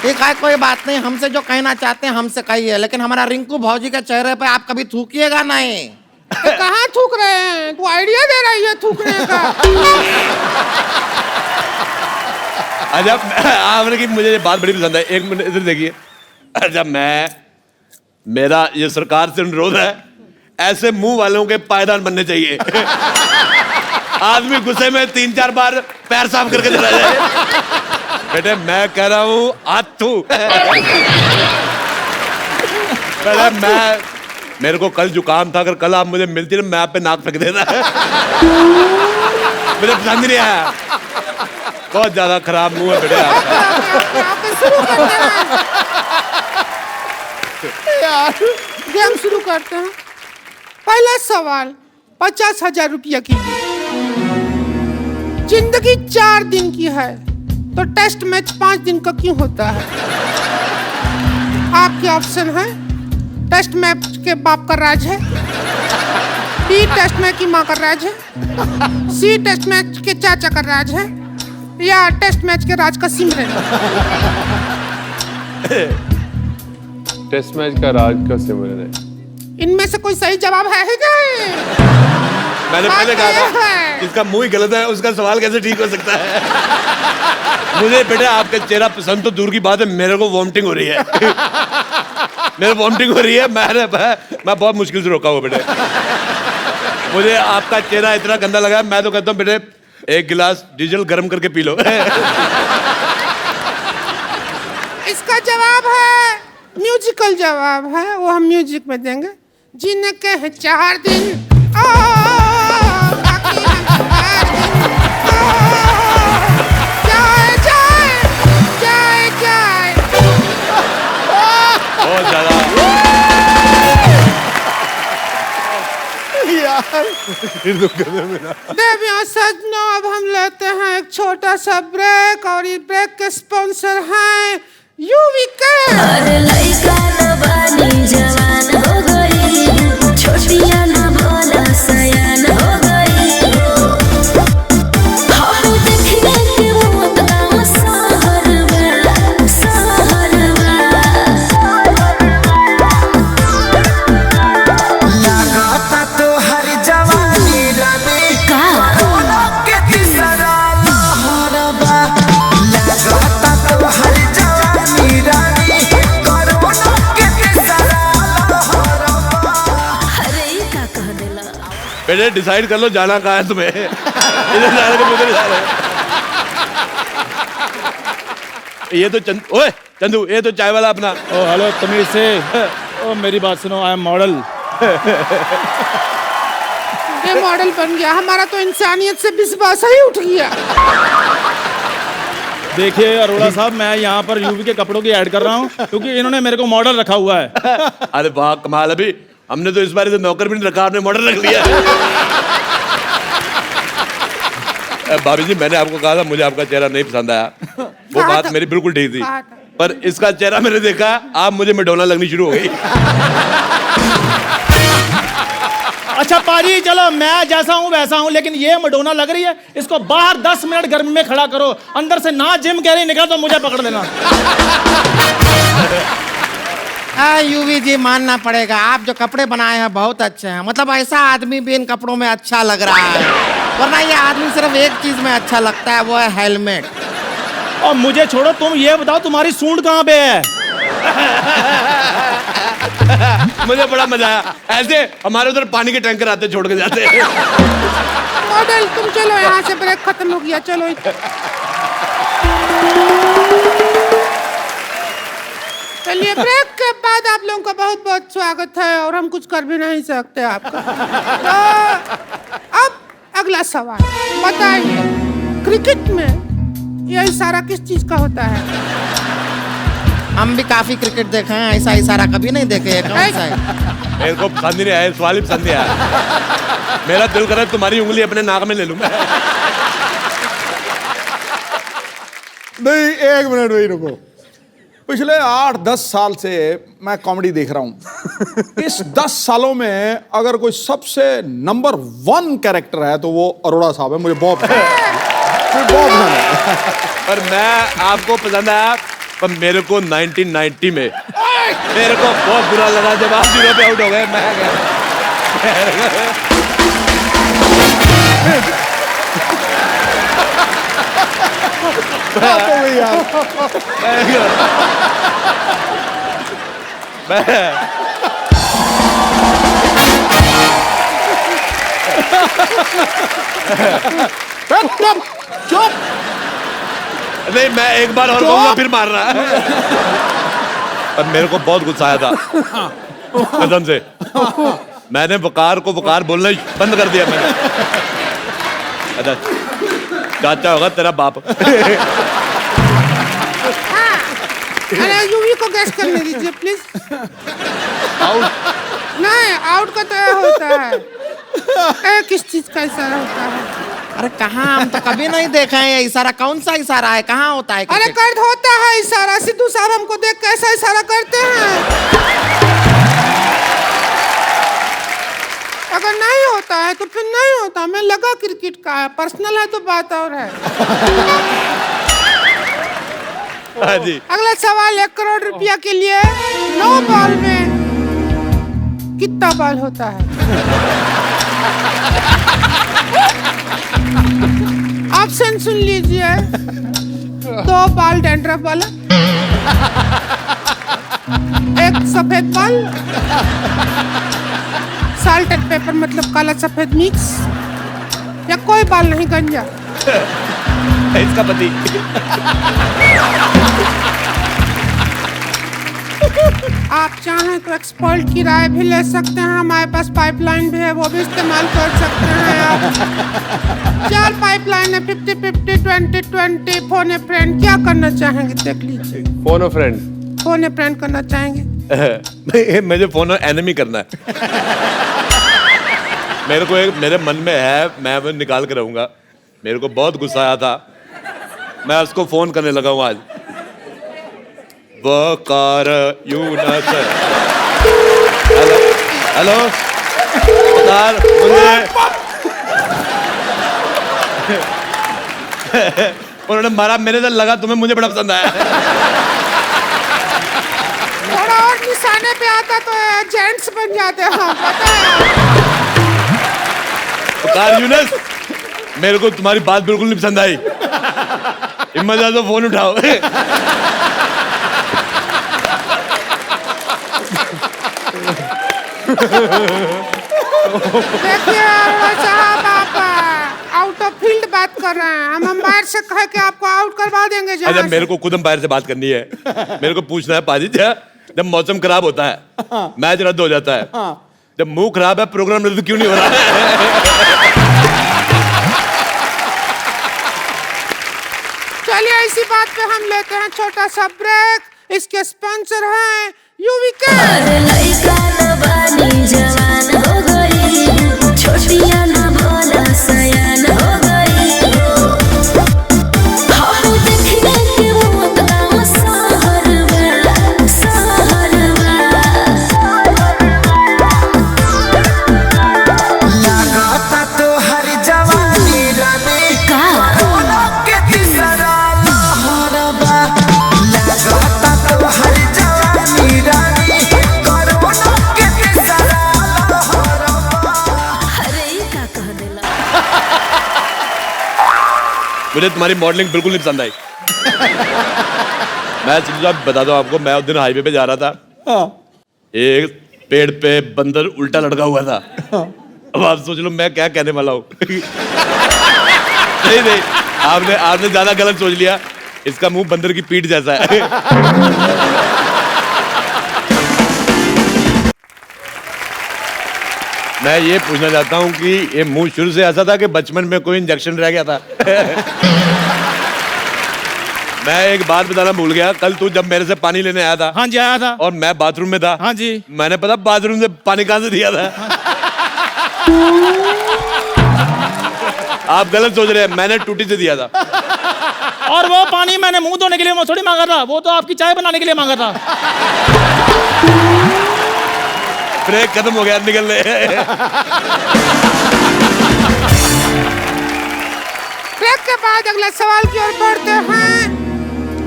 ठीक है, कोई बात नहीं, हमसे जो कहना चाहते हैं हमसे कहिए, लेकिन हमारा रिंकू भौजी के चेहरे पे आप कभी थूकिएगा नहीं। कहाँ थूक रहे हैं? तू आइडिया दे रही है थूकने का। अच्छा आपने की मुझे ये बात बड़ी पसंद है। एक मिनट इधर देखिए। अच्छा मेरा ये सरकार से अनुरोध है, ऐसे मुंह वालों के पायदान बनने चाहिए। आदमी गुस्से में 3-4 बार पैर साफ करके चला जाए। बेटे मैं कह रहा हूँ आथू। मेरे को कल जुकाम था, अगर कल आप मुझे मिलती ना मैं आप पे नाक फेंक देता। मुझे पसंद नहीं आया, बहुत ज्यादा खराब मुंह है बेटे यार गेम शुरू करते हैं। पहला सवाल 50,000 रुपया की। जिंदगी 4 दिन की है तो टेस्ट मैच 5 दिन का क्यों होता है? आपके ऑप्शन है टेस्ट मैच के बाप का राज है, बी टेस्ट मैच की माँ का राज है, सी टेस्ट मैच के चाचा का राज है, या टेस्ट मैच के राज का सिमरन। टेस्ट मैच का राज का सिमरन है। इनमें से कोई सही जवाब है ही नहीं। मैंने पहले कहा था जिसका मुंह ही गलत है उसका सवाल कैसे ठीक हो सकता है। मुझे बेटे आपका चेहरा पसंद तो दूर की बात है, मेरे को वॉमिटिंग हो रही है। मेरे वॉमिटिंग हो रही है। मैं बहुत मुश्किल से रोका हुआ बेटे। मुझे आपका चेहरा इतना गंदा लगा, मैं तो कहता हूँ बेटे 1 गिलास डीजल गर्म करके पी लो। इसका जवाब है म्यूजिकल जवाब है, वो हम म्यूजिक में देंगे। जिन्हें कहे 4 दिन बाकी हम 4 दिन। जाए जाए जाए जाए। बहुत ज्यादा देवियों सजनों, अब हम लेते हैं एक छोटा सा ब्रेक और ये ब्रेक के स्पॉन्सर हैं यूविका। अरे लइका न बानी जवान हो गई, छोटिया न भोला सयान हो गई। हम देखने के वो तमाम सहर में, सहर में। लगाता तो हर जवानी रानी का के तीसरा लहरबा। लगाता तो हर जवानी रानी कोरोना के तीसरा लहरबा। अरे ये का कह देला। बेटे डिसाइड कर लो जाना कहाँ है तुम्हें। इधर जा रहे हो उधर जा रहे हो। ये तो ओए चंदू, ये तो चाय वाला अपना। ओ हेलो तमीज से। ओ मेरी बात सुनो, आई एम मॉडल। ये मॉडल बन गया, हमारा तो इंसानियत से विश्वास ही उठ गया। देखिए अरोड़ा साहब, मैं यहाँ पर यूवी के कपड़ों की ऐड कर रहा हूँ क्योंकि इन्होंने मेरे को मॉडल रखा हुआ है। अरे वाह कमाल, अभी हमने तो इस बार नौकर भी नहीं रखा, आपने मॉडल रख लिया। भाभी जी मैंने आपको कहा था मुझे आपका चेहरा नहीं पसंद आया, वो बात मेरी बिल्कुल ठीक थी, पर इसका चेहरा मैंने देखा आप मुझे मैडोना लगनी शुरू हो गई। अच्छा पाजी चलो, मैं जैसा हूँ वैसा हूँ, लेकिन ये मडोना लग रही है, इसको बाहर 10 मिनट गर्मी में खड़ा करो, अंदर से ना जिम कह रही निकला तो मुझे पकड़ लेना। यूवी जी मानना पड़ेगा, आप जो कपड़े बनाए हैं बहुत अच्छे हैं। मतलब ऐसा आदमी भी इन कपड़ों में अच्छा लग रहा है, वरना ये आदमी सिर्फ एक चीज में अच्छा लगता है, वो है हेलमेट। और मुझे छोड़ो, तुम ये बताओ तुम्हारी सूंड कहाँ पे है? मुझे बड़ा मजा आया, ऐसे हमारे उधर पानी के टैंकर आते छोड़ के जाते। मॉडल तुम चलो यहाँ से, ब्रेक खत्म हो गया, चलो। चलिए ब्रेक के बाद आप लोगों का बहुत बहुत स्वागत है, और हम कुछ कर भी नहीं सकते आपका। तो अब अगला सवाल बताइए, क्रिकेट में यह इशारा किस चीज का होता है? हम भी काफी क्रिकेट देखे हैं, ऐसा इशारा कभी नहीं देखे। कौन सा है? मेरे को पसंद ही नहीं आया, सवाल ही पसंद नहीं आया। मेरा दिल कर रहा है तुम्हारी उंगली अपने नाक में ले लूं मैं। नहीं, एक मिनट वही रुको। पिछले 8-10 साल से मैं कॉमेडी देख रहा हूं। इस 10 सालों में अगर कोई सबसे नंबर 1 कैरेक्टर है तो वो अरोड़ा साहब है। मुझे बहुत पसंद है। पर मैं आपको पसंद आया, पर मेरे को 1990 में मेरे को बहुत बुरा लगा जब आप 0 पे आउट हो गए। मैं बात हो गई यार। चुप चुप। नहीं, मैं एक बार और कहूंगा फिर मारना है। अब मेरे को बहुत गुस्सा आया था कसम से। मैंने वकार को वकार बोलना ही बंद कर दिया मैंने। अच्छा, चाचा होगा तेरा बाप। अरे यूवी को गैस करने दीजिए प्लीज। आउट। नहीं, आउट का तो ये होता है। किस चीज का इशारा होता है? अरे कहाँ, हम तो कभी नहीं देखा है ये इशारा। कौन सा इशारा है, कहाँ होता है? अरे कर्द होता है इशारा। सिद्धू साहब हमको देख कैसा इशारा करते हैं। अगर नहीं होता है तो फिर नहीं होता। मैं लगा क्रिकेट का है, पर्सनल है तो बात और है। हाँ जी। अगला सवाल 1 करोड़ रुपया के लिए। 9 बॉल में कितना बॉल होता है? ऑप्शन सुन लीजिए। 2 बॉल डैंड्रफ वाला, 1 सफेद बॉल, साल्ट एंड पेपर मतलब काला सफेद मिक्स, या कोई बॉल नहीं, गंजा। इसका पति। आप चाहें तो एक्सपर्ट की राय भी ले सकते हैं। हमारे पास पाइपलाइन भी है, वो भी इस्तेमाल कर सकते हैं आप। 4 पाइपलाइन है, 50-50, 20-20, फोन ए फ्रेंड। क्या करना चाहेंगे देख लीजिए। फोन और फ्रेंड। फोन ए फ्रेंड करना चाहेंगे? मुझे फोन एनिमी करना है। मेरे को एक मेरे मन में है, मैं वो निकाल के रहूंगा। मेरे को बहुत गुस्सा आया था, मैं उसको फोन करने लगा हूँ आज। वकार यूनस। हेलो हेलो वकार, मुझे उन्होंने मारा, मेरे से लगा तुम्हें मुझे बड़ा पसंद आया। थोड़ा और निशाने पे आता तो जेंट्स बन जाते हैं, पता है। वकार यूनस, मेरे को तुम्हारी बात बिल्कुल नहीं पसंद आई। हिम्मत है तो फोन उठाओ। देखिए साहब, आप आउट ऑफ फील्ड बात कर रहे हैं। हम अंपायर से कह के आपको आउट करवा देंगे। अच्छा, मेरे को खुद अंपायर से बात करनी है। मेरे को पूछना है पाजी, जब मौसम खराब होता है, मैच रद्द हो जाता है, जब मुंह खराब है, प्रोग्राम रद्द क्यों नहीं हो रहा है? चलिए इसी बात पे हम लेते हैं छोटा सा ब्रेक। इसके स्पॉन्सर हैं यूवी के। लइका न बानी जवान हो गई, छोटिया न भोला सयान हो गई। हम देखने के वो तमाम सहरवा, सहरवा। लगाता तो हर जवानी रानी का के तीसरा लहरबा। लगाता तो हर जवानी रानी कोरोना के तीसरा लहरबा। अरे ये का कह देला। मुझे तुम्हारी मॉडलिंग बिल्कुल नहीं पसंद आई। मैं सीधा बता दूं आपको, मैं उस दिन हाईवे पे जा रहा था, एक पेड़ पे बंदर उल्टा लटका हुआ था। अब आप सोच लो मैं क्या कहने वाला हूँ। नहीं नहीं, आपने ज्यादा गलत सोच लिया। इसका मुंह बंदर की पीठ जैसा है। मैं ये पूछना चाहता हूँ कि ये मुंह शुरू से ऐसा था कि बचपन में कोई इंजेक्शन रह गया था? मैं एक बात बताना भूल गया। कल तू जब मेरे से पानी लेने आया था। हाँ जी, आया था। और मैं बाथरूम में था। हाँ जी। मैंने पता बाथरूम से पानी कहाँ से दिया था? आप गलत सोच रहे हैं, मैंने टूटी से दिया था। और वो पानी मैंने मुंह धोने के लिए थोड़ी मांगा था, वो तो आपकी चाय बनाने के लिए मांगा था। ब्रेक खत्म हो गया, निकलने। ब्रेक के बाद अगले सवाल की ओर बढ़ते हैं।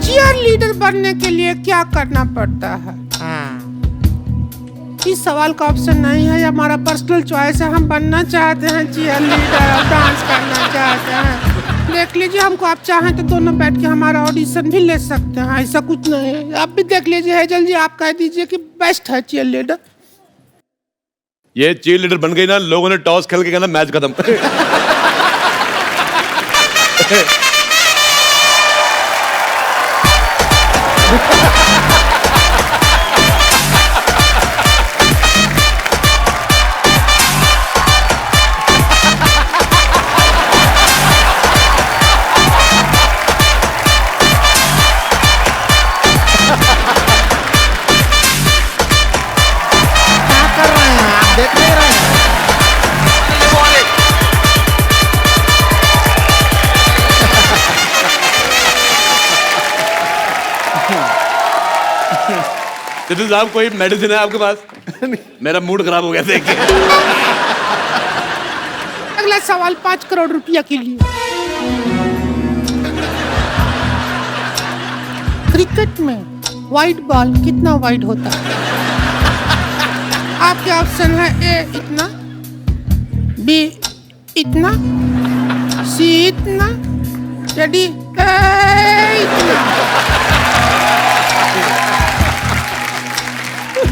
चीयर लीडर बनने के लिए क्या करना पड़ता है? इस सवाल का ऑप्शन नहीं है, ये हमारा पर्सनल चॉइस है। हम बनना चाहते हैं चीयर लीडर और डांस करना चाहते हैं। देख लीजिए, हमको आप चाहें तो दोनों बैठ के हमारा ऑडिशन भी ले सकते हैं, ऐसा कुछ नहीं है। आप भी देख लीजिए हेजल जी, आप कह दीजिए कि बेस्ट है चीयर लीडर। ये चीयर लीडर बन गई ना, लोगों ने टॉस खेल के कहना मैच खत्म। क्या कर रहे हैं आप, देख नहीं रहे हैं? जितु साहब कोई मेडिसिन है आपके पास? मेरा मूड खराब हो गया देख के। अगला सवाल 5 करोड़ रुपया के लिए। क्रिकेट में वाइड बॉल कितना वाइड होता है? आपके ऑप्शन है ए इतना, बी इतना, सी इतना, या डी इतना।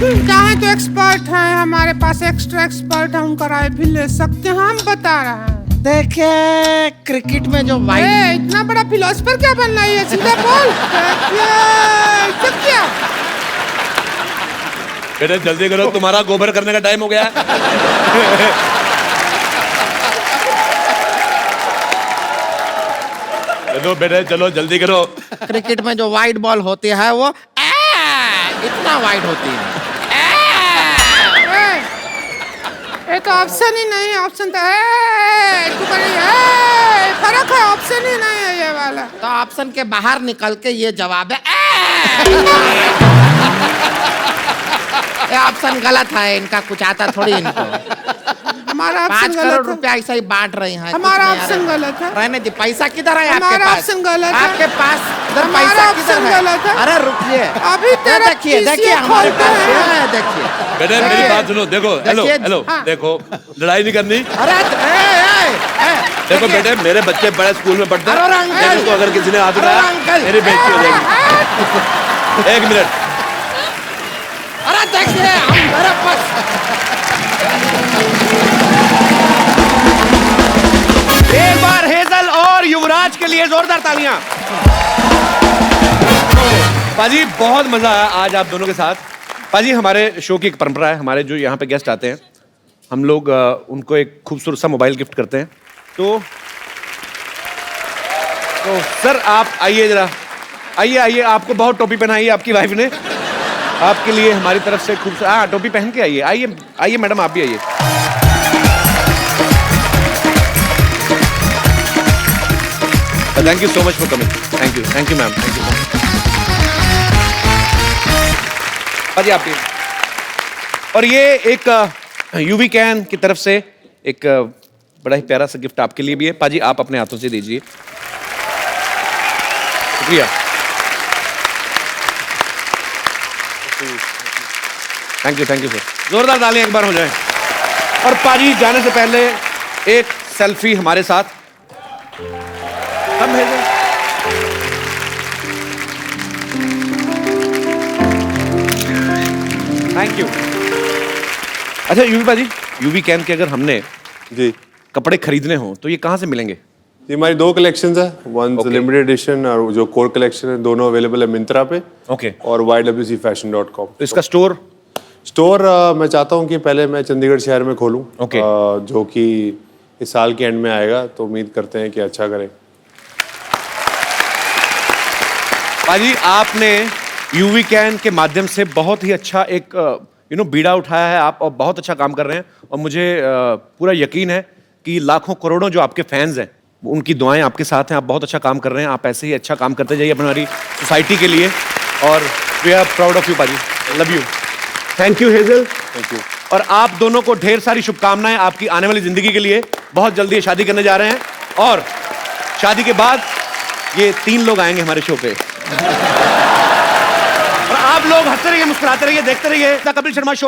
चाहे तो एक्सपर्ट हैं हमारे पास, एक्स्ट्रा एक्सपर्ट है, उनका राय भी ले सकते हैं, हम बता रहे हैं। देखिए क्रिकेट में जो वाइड, इतना बड़ा फिलोसफर क्या बनना है, सीधा बोल। क्या बेटा जल्दी करो, तुम्हारा गोबर करने का टाइम हो गया है। चलो बेटे चलो जल्दी करो। क्रिकेट में जो वाइड बॉल होती है वो इतना वाइड होती है। ये तो ऑप्शन ही नहीं है, ऑप्शन तो है, फर्क है, ऑप्शन ही नहीं है ये वाला। तो ऑप्शन के बाहर निकल के ये जवाब है। ये ऑप्शन गलत है, इनका कुछ आता थोड़ी इनको। हमारा 5 ऑप्शन करोड़ गलत है। रुपया ऐसा ही बांट रही हैं। हमारा कुछ नहीं ऑप्शन आ रहा। गलत है। रहने दी, पैसा किधर है आपके हमारा पास? ऑप्शन गलत है। आपके पास इधर हमारा पैसा किधर ऑप्शन है? गलत है। अरे रुकिए, अभी ये तेरा देखिए PCA देखिए हमारे खोलते पास हैं। है, देखिए बेटे मेरी बात सुनो, देखो हेलो देखिए, हेलो हाँ। देखो, लड़ाई नहीं करनी। अरे देखो बेटे मेरे बच्चे बड़े स्कूल में पढ़ते हैं, अरे अंकल! देखो तो अगर किसी ने हाथ उठाया अंकल! मेरी बेइज्जती हो जाएगी। 1 मिनट। अरे देखिए हम मेरे पास एक बार हेजल और युवराज के लिए जोरदार तालियां। पाजी बहुत मजा आया आज आप दोनों के साथ। पाजी हमारे शो की एक परंपरा है, हमारे जो यहाँ पे गेस्ट आते हैं हम लोग उनको एक खूबसूरत सा मोबाइल गिफ्ट करते हैं। तो सर आप आइए जरा, आइए आइए, आपको बहुत टोपी पहनाई है आपकी वाइफ ने, आपके लिए हमारी तरफ से खूबसूरत, हाँ टोपी पहन के आइए, आइए आइए मैडम आप भी आइए। Thank you so much for coming, thank you ma'am, thank you. पाजी आप भी। और ये एक यूवी कैन की तरफ से एक बड़ा ही प्यारा सा गिफ्ट आपके लिए भी है। पाजी आप अपने हाथों से दीजिए। शुक्रिया, थैंक यू सर। जोरदार तालियां एक बार हो जाए। और पाजी जाने से पहले एक सेल्फी हमारे साथ हम भेजें। Thank you. अच्छा यूवी पाजी, यूवी कैन के अगर हमने जी कपड़े खरीदने हो तो ये कहाँ से मिलेंगे? ये हमारी 2 कलेक्शंस है, वन लिमिटेड एडिशन और जो कोर कलेक्शन है, दोनों अवेलेबल है मिंत्रा पे ओके और ywcfashion.com। तो इसका स्टोर मैं चाहता हूँ कि पहले मैं चंडीगढ़ शहर में खोलूँ, ओके। जो कि इस साल के एंड में आएगा, तो उम्मीद करते हैं कि अच्छा करें। पाजी आपने यूवी कैन के माध्यम से बहुत ही अच्छा एक बीड़ा उठाया है आप, और बहुत अच्छा काम कर रहे हैं। और मुझे पूरा यकीन है कि लाखों करोड़ों जो आपके फैंस हैं उनकी दुआएं आपके साथ हैं। आप बहुत अच्छा काम कर रहे हैं, आप ऐसे ही अच्छा काम करते जाइए हमारी सोसाइटी के लिए। और we are proud of you पाजी, love you, thank you Hazel, thank you. और आप दोनों को ढेर सारी शुभकामनाएं आपकी आने वाली जिंदगी के लिए। बहुत जल्दी ये शादी करने जा रहे हैं और शादी के बाद ये 3 लोग आएंगे हमारे शो पे। और आप लोग हंसते रहिए, मुस्कुराते रहिए, देखते रहिए कपिल शर्मा शो।